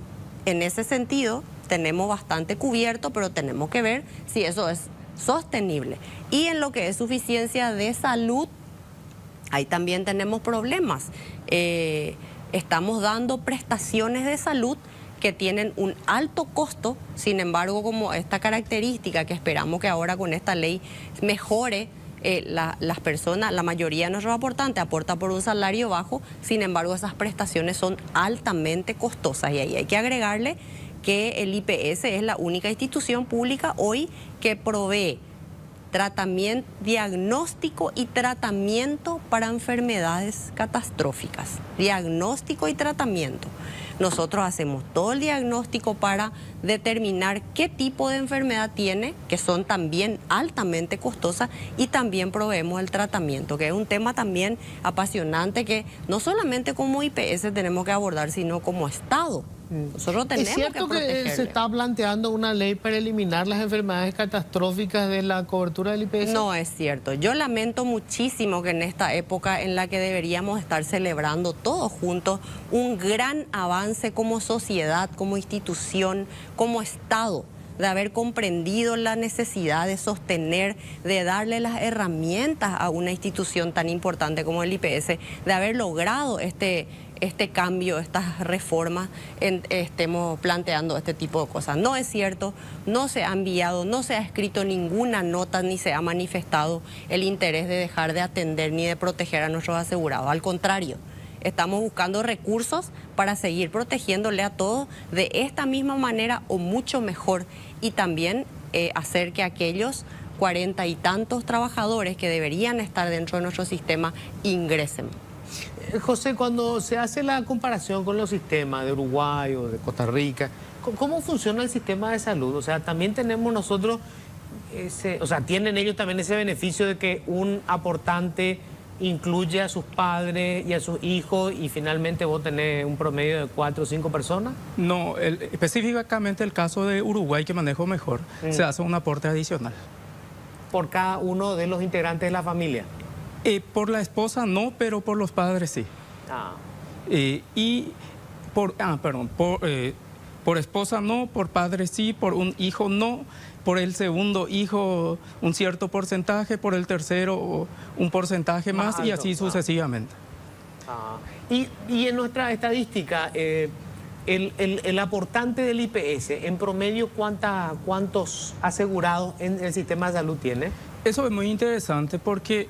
en ese sentido, tenemos bastante cubierto, pero tenemos que ver si eso es sostenible. Y en lo que es suficiencia de salud, ahí también tenemos problemas. Estamos dando prestaciones de salud que tienen un alto costo, sin embargo, como esta característica que esperamos que ahora con esta ley mejore, las personas, la mayoría de nuestros aportantes aporta por un salario bajo, sin embargo esas prestaciones son altamente costosas y ahí hay que agregarle que el IPS es la única institución pública hoy que provee tratamiento, diagnóstico y tratamiento para enfermedades catastróficas. Diagnóstico y tratamiento. Nosotros hacemos todo el diagnóstico para determinar qué tipo de enfermedad tiene, que son también altamente costosas, y también proveemos el tratamiento, que es un tema también apasionante que no solamente como IPS tenemos que abordar, sino como Estado. Nosotros tenemos que protegerle. ¿Es cierto que se está planteando una ley para eliminar las enfermedades catastróficas de la cobertura del IPS? No es cierto. Yo lamento muchísimo que en esta época en la que deberíamos estar celebrando todos juntos un gran avance como sociedad, como institución, como Estado, de haber comprendido la necesidad de sostener, de darle las herramientas a una institución tan importante como el IPS, de haber logrado este cambio, estas reformas, estemos planteando este tipo de cosas. No es cierto, no se ha enviado, no se ha escrito ninguna nota, ni se ha manifestado el interés de dejar de atender ni de proteger a nuestros asegurados. Al contrario, estamos buscando recursos para seguir protegiéndole a todos de esta misma manera o mucho mejor, y también hacer que aquellos 40 y tantos trabajadores que deberían estar dentro de nuestro sistema ingresen. José, cuando se hace la comparación con los sistemas de Uruguay o de Costa Rica, ¿cómo funciona el sistema de salud? O sea, también tenemos nosotros, tienen ellos también ese beneficio de que un aportante incluye a sus padres y a sus hijos y finalmente vos tenés un promedio de 4 o 5 personas. No, específicamente el caso de Uruguay, que manejo mejor, se hace un aporte adicional. ¿Por cada uno de los integrantes de la familia? Por la esposa no, pero por los padres sí. Por esposa no, por padre sí, por un hijo no, por el segundo hijo un cierto porcentaje, por el tercero un porcentaje más alto, y así sucesivamente. Y en nuestra estadística, el aportante del IPS, en promedio, ¿cuántos asegurados en el sistema de salud tiene? Eso es muy interesante porque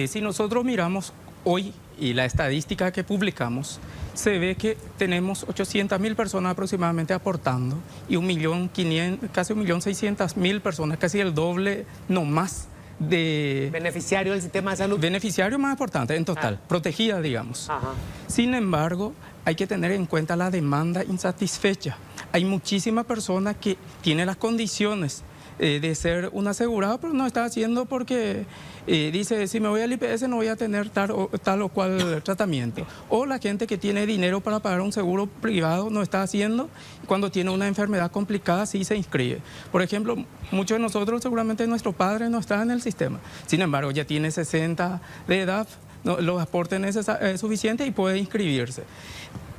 si nosotros miramos hoy, y la estadística que publicamos, se ve que tenemos 800.000 personas aproximadamente aportando y casi 1.600.000 personas, casi el doble, no más, de... Beneficiario del sistema de salud. Beneficiario más importante en total, protegida, digamos. Ajá. Sin embargo, hay que tener en cuenta la demanda insatisfecha. Hay muchísimas personas que tienen las condiciones de ser un asegurado, pero no está haciendo porque dice, si me voy al IPS no voy a tener tal o cual tratamiento. O la gente que tiene dinero para pagar un seguro privado no está haciendo, cuando tiene una enfermedad complicada sí se inscribe. Por ejemplo, muchos de nosotros, seguramente nuestro padre no está en el sistema. Sin embargo, ya tiene 60 de edad, los aportes suficientes y puede inscribirse.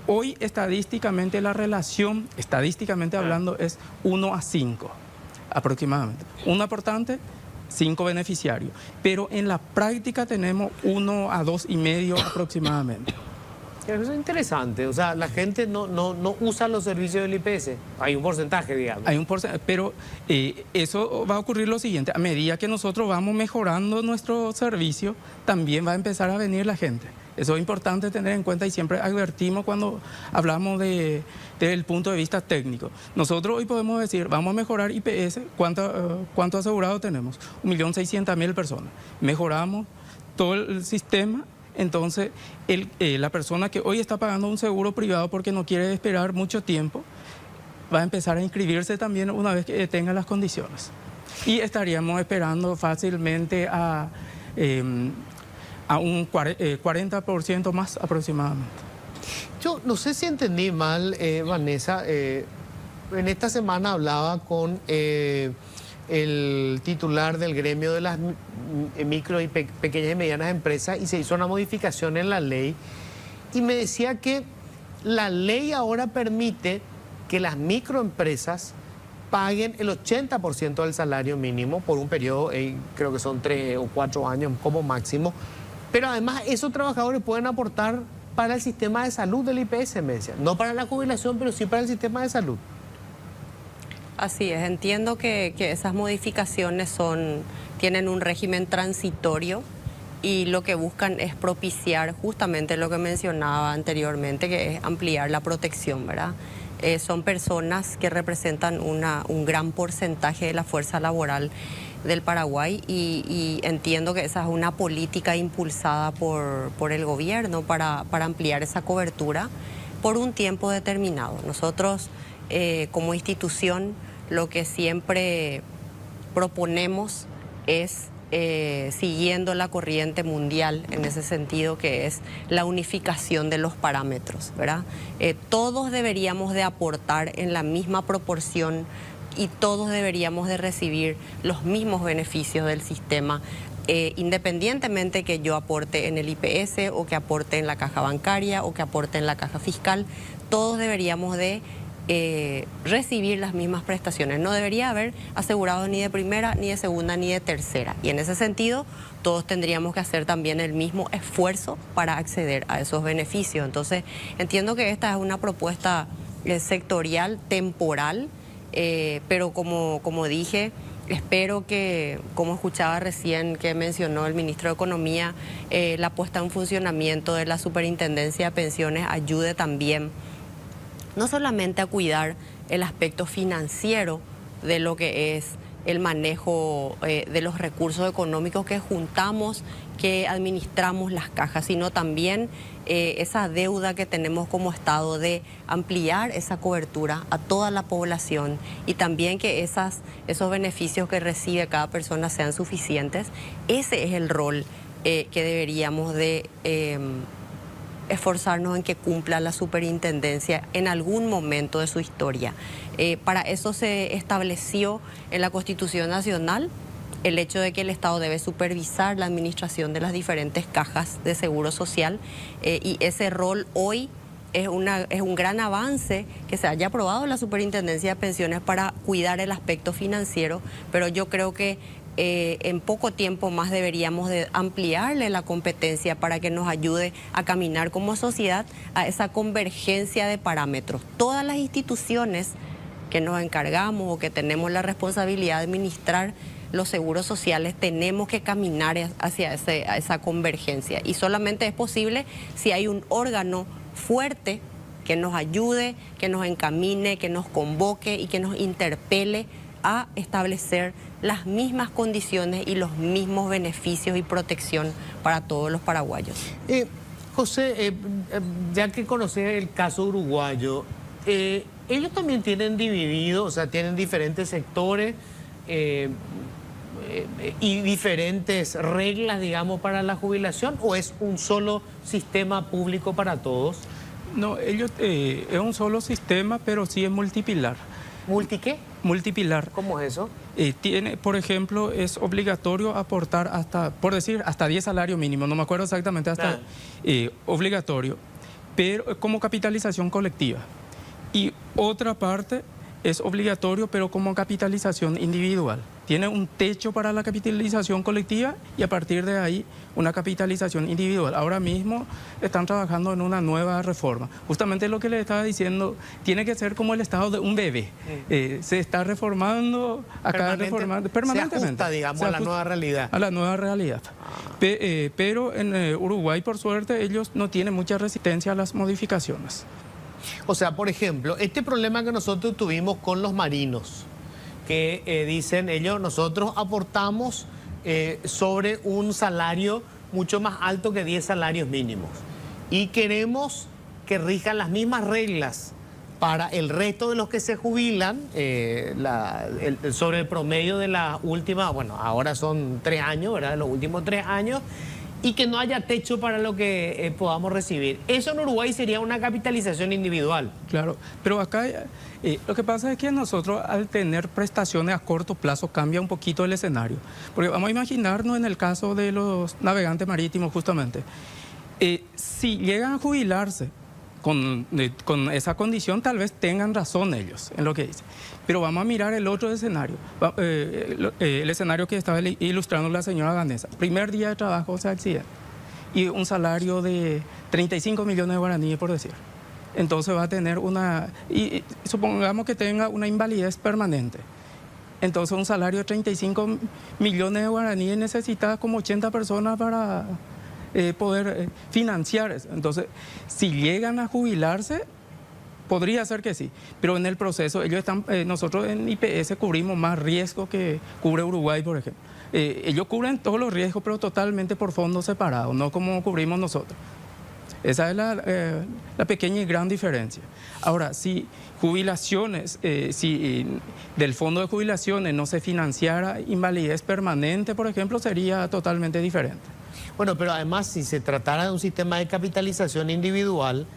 Hoy estadísticamente la relación, estadísticamente hablando, es 1 a 5. Aproximadamente. Un aportante, 5 beneficiarios. Pero en la práctica tenemos 1 a 2,5 aproximadamente. Eso es interesante. O sea, la gente no usa los servicios del IPS. Hay un porcentaje, digamos. Hay un porcentaje, pero eso va a ocurrir lo siguiente. A medida que nosotros vamos mejorando nuestro servicio, también va a empezar a venir la gente. Eso es importante tener en cuenta y siempre advertimos cuando hablamos desde el punto de vista técnico. Nosotros hoy podemos decir, vamos a mejorar IPS, ¿cuánto asegurado tenemos? 1.600.000 personas. Mejoramos todo el sistema, entonces la persona que hoy está pagando un seguro privado porque no quiere esperar mucho tiempo, va a empezar a inscribirse también una vez que tenga las condiciones. Y estaríamos esperando fácilmente a un 40% más aproximadamente. Yo no sé si entendí mal, Vanessa. En esta semana hablaba con el titular del gremio de las micro y pequeñas y medianas empresas y se hizo una modificación en la ley y me decía que la ley ahora permite que las microempresas paguen el 80% del salario mínimo por un periodo, creo que son 3 o 4 años como máximo. Pero además esos trabajadores pueden aportar para el sistema de salud del IPS, me decía. No para la jubilación, pero sí para el sistema de salud. Así es, entiendo que esas modificaciones tienen un régimen transitorio y lo que buscan es propiciar justamente lo que mencionaba anteriormente, que es ampliar la protección, ¿verdad? Son personas que representan un gran porcentaje de la fuerza laboral del Paraguay y entiendo que esa es una política impulsada por el gobierno para ampliar esa cobertura por un tiempo determinado. Nosotros como institución lo que siempre proponemos es siguiendo la corriente mundial en ese sentido, que es la unificación de los parámetros, ¿verdad? Todos deberíamos de aportar en la misma proporción y todos deberíamos de recibir los mismos beneficios del sistema, independientemente que yo aporte en el IPS o que aporte en la caja bancaria o que aporte en la caja fiscal, todos deberíamos de recibir las mismas prestaciones. No debería haber asegurados ni de primera, ni de segunda, ni de tercera. Y en ese sentido, todos tendríamos que hacer también el mismo esfuerzo para acceder a esos beneficios. Entonces, entiendo que esta es una propuesta sectorial, temporal, pero como dije, espero que, como escuchaba recién que mencionó el ministro de Economía, la puesta en funcionamiento de la Superintendencia de Pensiones ayude también no solamente a cuidar el aspecto financiero de lo que es el manejo de los recursos económicos que juntamos, que administramos las cajas, sino también esa deuda que tenemos como Estado de ampliar esa cobertura a toda la población y también que esos beneficios que recibe cada persona sean suficientes. Ese es el rol que deberíamos de esforzarnos en que cumpla la superintendencia en algún momento de su historia. Para eso se estableció en la Constitución Nacional el hecho de que el Estado debe supervisar la administración de las diferentes cajas de seguro social y ese rol hoy es un gran avance que se haya aprobado la Superintendencia de Pensiones para cuidar el aspecto financiero, pero yo creo que en poco tiempo más deberíamos de ampliarle la competencia para que nos ayude a caminar como sociedad a esa convergencia de parámetros. Todas las instituciones que nos encargamos o que tenemos la responsabilidad de administrar los seguros sociales, tenemos que caminar hacia esa convergencia. Y solamente es posible si hay un órgano fuerte que nos ayude, que nos encamine, que nos convoque y que nos interpele a establecer las mismas condiciones y los mismos beneficios y protección para todos los paraguayos. José, ya que conoces el caso uruguayo, ellos también tienen dividido, o sea, tienen diferentes sectores y diferentes reglas, digamos, para la jubilación, ¿o es un solo sistema público para todos? No, ellos es un solo sistema, pero sí es multipilar. ¿Multi qué? Multipilar. ¿Cómo es eso? Tiene, por ejemplo, es obligatorio aportar hasta, por decir, hasta 10 salarios mínimos, no me acuerdo exactamente, hasta obligatorio, pero como capitalización colectiva. Y otra parte es obligatorio, pero como capitalización individual. Tiene un techo para la capitalización colectiva y a partir de ahí una capitalización individual. Ahora mismo están trabajando en una nueva reforma. Justamente lo que les estaba diciendo, tiene que ser como el estado de un bebé. Se está reformando, permanentemente. Se ajusta, digamos, a la nueva realidad. A la nueva realidad. Pero en Uruguay, por suerte, ellos no tienen mucha resistencia a las modificaciones. O sea, por ejemplo, este problema que nosotros tuvimos con los marinos, que dicen ellos, nosotros aportamos sobre un salario mucho más alto que 10 salarios mínimos y queremos que rijan las mismas reglas para el resto de los que se jubilan sobre el promedio de la última, bueno, ahora son 3 años, ¿verdad? Los últimos 3 años, y que no haya techo para lo que podamos recibir. Eso en Uruguay sería una capitalización individual. Claro, pero acá lo que pasa es que nosotros al tener prestaciones a corto plazo cambia un poquito el escenario. Porque vamos a imaginarnos en el caso de los navegantes marítimos justamente. Si llegan a jubilarse con esa condición, tal vez tengan razón ellos en lo que dicen. Pero vamos a mirar el otro escenario, el escenario que estaba ilustrando la señora Vanessa. Primer día de trabajo se accidenta y un salario de 35 millones de guaraníes, por decir. Entonces va a tener y supongamos que tenga una invalidez permanente. Entonces un salario de 35 millones de guaraníes necesita como 80 personas para poder financiar eso. Entonces, si llegan a jubilarse, podría ser que sí, pero en el proceso nosotros en IPS cubrimos más riesgo que cubre Uruguay, por ejemplo. Ellos cubren todos los riesgos, pero totalmente por fondos separados, no como cubrimos nosotros. Esa es la pequeña y gran diferencia. Ahora, si jubilaciones, si del fondo de jubilaciones no se financiara invalidez permanente, por ejemplo, sería totalmente diferente. Bueno, pero además, si se tratara de un sistema de capitalización individual,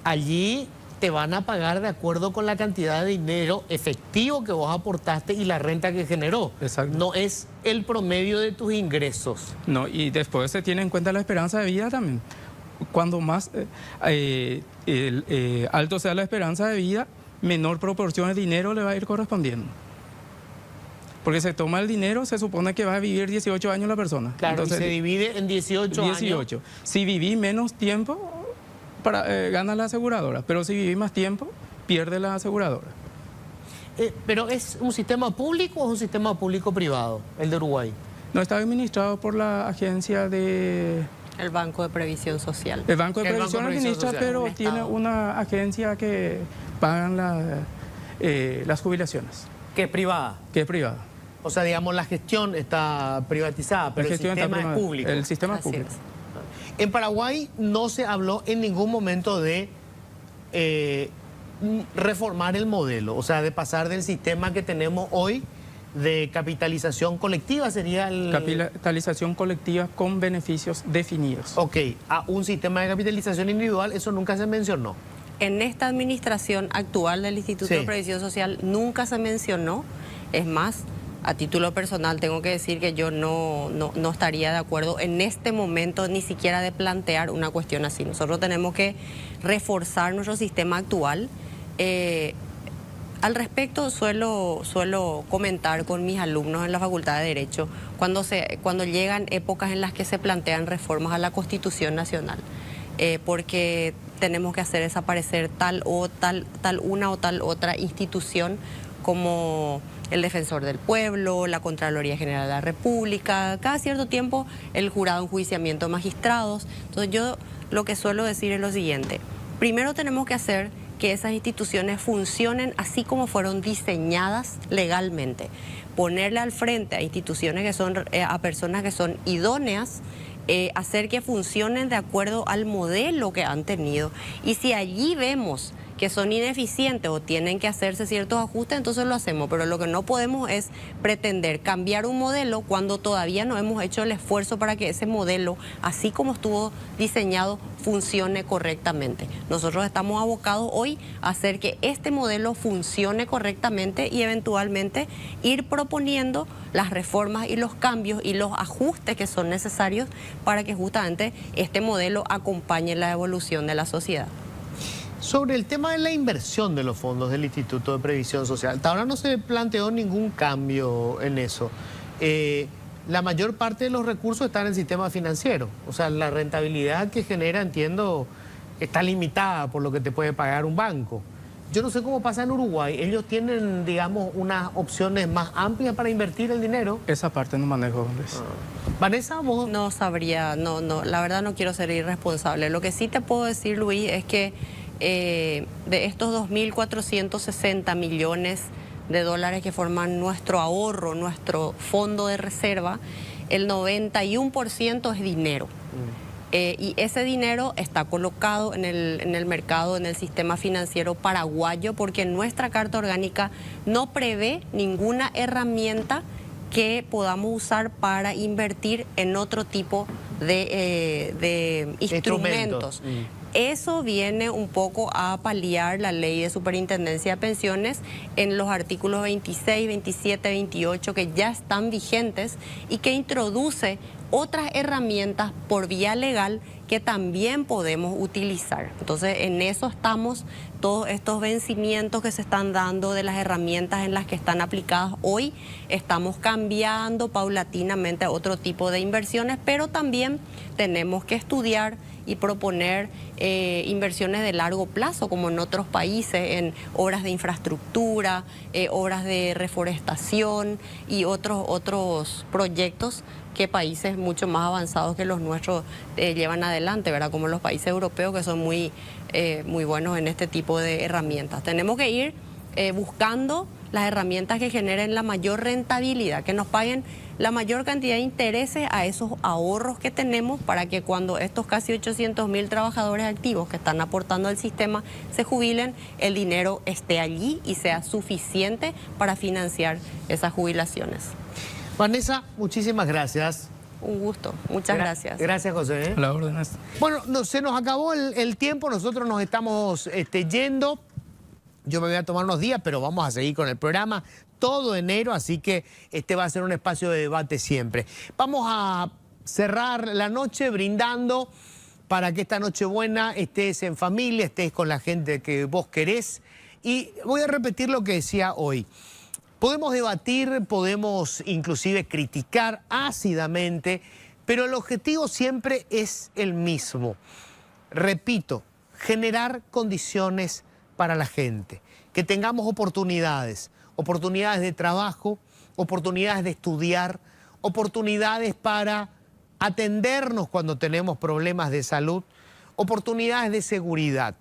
allí te van a pagar de acuerdo con la cantidad de dinero efectivo que vos aportaste y la renta que generó. Exacto. No es el promedio de tus ingresos. No, y después se tiene en cuenta la esperanza de vida también. Cuando más alto sea la esperanza de vida, menor proporción de dinero le va a ir correspondiendo. Porque se toma el dinero, se supone que va a vivir 18 años la persona. Claro, entonces, y se divide en 18 años. Si viví menos tiempo, gana la aseguradora, pero si viví más tiempo, pierde la aseguradora. ¿Pero es un sistema público o es un sistema público-privado, el de Uruguay? No, está administrado por la agencia de... El Banco de Previsión Social. El Banco de Previsión administra, pero tiene una agencia que pagan las jubilaciones. ¿Que es privada? Que es privada. O sea, digamos, la gestión está privatizada, pero el sistema es público. El sistema es público. En Paraguay no se habló en ningún momento de reformar el modelo, o sea, de pasar del sistema que tenemos hoy de capitalización colectiva, sería el... Capitalización colectiva con beneficios definidos. Ok, a un sistema de capitalización individual, eso nunca se mencionó. En esta administración actual del Instituto de Previsión Social nunca se mencionó. Es más, a título personal tengo que decir que yo no estaría de acuerdo en este momento ni siquiera de plantear una cuestión así. Nosotros tenemos que reforzar nuestro sistema actual. Al respecto suelo comentar con mis alumnos en la Facultad de Derecho cuando llegan épocas en las que se plantean reformas a la Constitución Nacional, porque tenemos que hacer desaparecer tal una o tal otra institución como el Defensor del Pueblo, la Contraloría General de la República, cada cierto tiempo el jurado de enjuiciamiento de magistrados. Entonces yo lo que suelo decir es lo siguiente: primero tenemos que hacer que esas instituciones funcionen así como fueron diseñadas legalmente, ponerle al frente a instituciones que son, a personas que son idóneas, hacer que funcionen de acuerdo al modelo que han tenido, y si allí vemos que son ineficientes o tienen que hacerse ciertos ajustes, entonces lo hacemos. Pero lo que no podemos es pretender cambiar un modelo cuando todavía no hemos hecho el esfuerzo para que ese modelo, así como estuvo diseñado, funcione correctamente. Nosotros estamos abocados hoy a hacer que este modelo funcione correctamente y eventualmente ir proponiendo las reformas y los cambios y los ajustes que son necesarios para que justamente este modelo acompañe la evolución de la sociedad. Sobre el tema de la inversión de los fondos del Instituto de Previsión Social, hasta ahora no se planteó ningún cambio en eso. La mayor parte de los recursos están en el sistema financiero. O sea, la rentabilidad que genera, entiendo, está limitada por lo que te puede pagar un banco. Yo no sé cómo pasa en Uruguay. Ellos tienen, digamos, unas opciones más amplias para invertir el dinero. Esa parte no manejo, Luis. Vanessa, vos... No sabría, no, la verdad no quiero ser irresponsable. Lo que sí te puedo decir, Luis, es que de estos 2.460 millones de dólares que forman nuestro ahorro, nuestro fondo de reserva, el 91% es dinero. Y ese dinero está colocado en el mercado, en el sistema financiero paraguayo, porque nuestra Carta Orgánica no prevé ninguna herramienta que podamos usar para invertir en otro tipo de instrumentos. Eso viene un poco a paliar la ley de superintendencia de pensiones en los artículos 26, 27, 28 que ya están vigentes y que introduce otras herramientas por vía legal que también podemos utilizar. Entonces, en eso estamos, todos estos vencimientos que se están dando de las herramientas en las que están aplicadas hoy, estamos cambiando paulatinamente a otro tipo de inversiones, pero también tenemos que estudiar y proponer inversiones de largo plazo, como en otros países, en obras de infraestructura, obras de reforestación y otros proyectos que países mucho más avanzados que los nuestros llevan adelante, ¿verdad? Como los países europeos, que son muy buenos en este tipo de herramientas. Tenemos que ir buscando las herramientas que generen la mayor rentabilidad, que nos paguen la mayor cantidad de intereses a esos ahorros que tenemos, para que cuando estos casi 800.000 trabajadores activos que están aportando al sistema se jubilen, el dinero esté allí y sea suficiente para financiar esas jubilaciones. Vanessa, muchísimas gracias. Un gusto, muchas gracias. Gracias, José. La orden es... Bueno, se nos acabó el tiempo, nosotros nos estamos yendo. Yo me voy a tomar unos días, pero vamos a seguir con el programa todo enero, así que este va a ser un espacio de debate siempre. Vamos a cerrar la noche brindando para que esta Nochebuena estés en familia, estés con la gente que vos querés. Y voy a repetir lo que decía hoy. Podemos debatir, podemos inclusive criticar ácidamente, pero el objetivo siempre es el mismo. Repito, generar condiciones para la gente, que tengamos oportunidades de trabajo, oportunidades de estudiar, oportunidades para atendernos cuando tenemos problemas de salud, oportunidades de seguridad,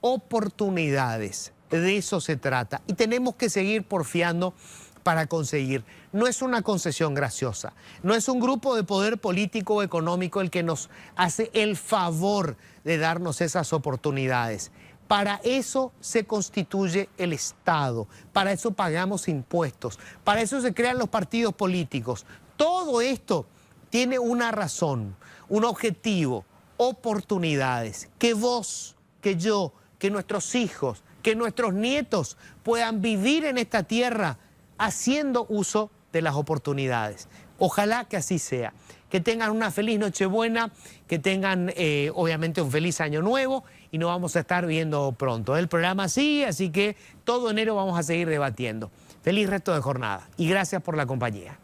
oportunidades. De eso se trata y tenemos que seguir porfiando para conseguir. No es una concesión graciosa, no es un grupo de poder político o económico el que nos hace el favor de darnos esas oportunidades. Para eso se constituye el Estado, para eso pagamos impuestos, para eso se crean los partidos políticos. Todo esto tiene una razón, un objetivo, oportunidades. Que vos, que yo, que nuestros hijos, que nuestros nietos puedan vivir en esta tierra haciendo uso de las oportunidades. Ojalá que así sea. Que tengan una feliz Nochebuena, que tengan obviamente un feliz Año Nuevo y nos vamos a estar viendo pronto. El programa sigue, así que todo enero vamos a seguir debatiendo. Feliz resto de jornada y gracias por la compañía.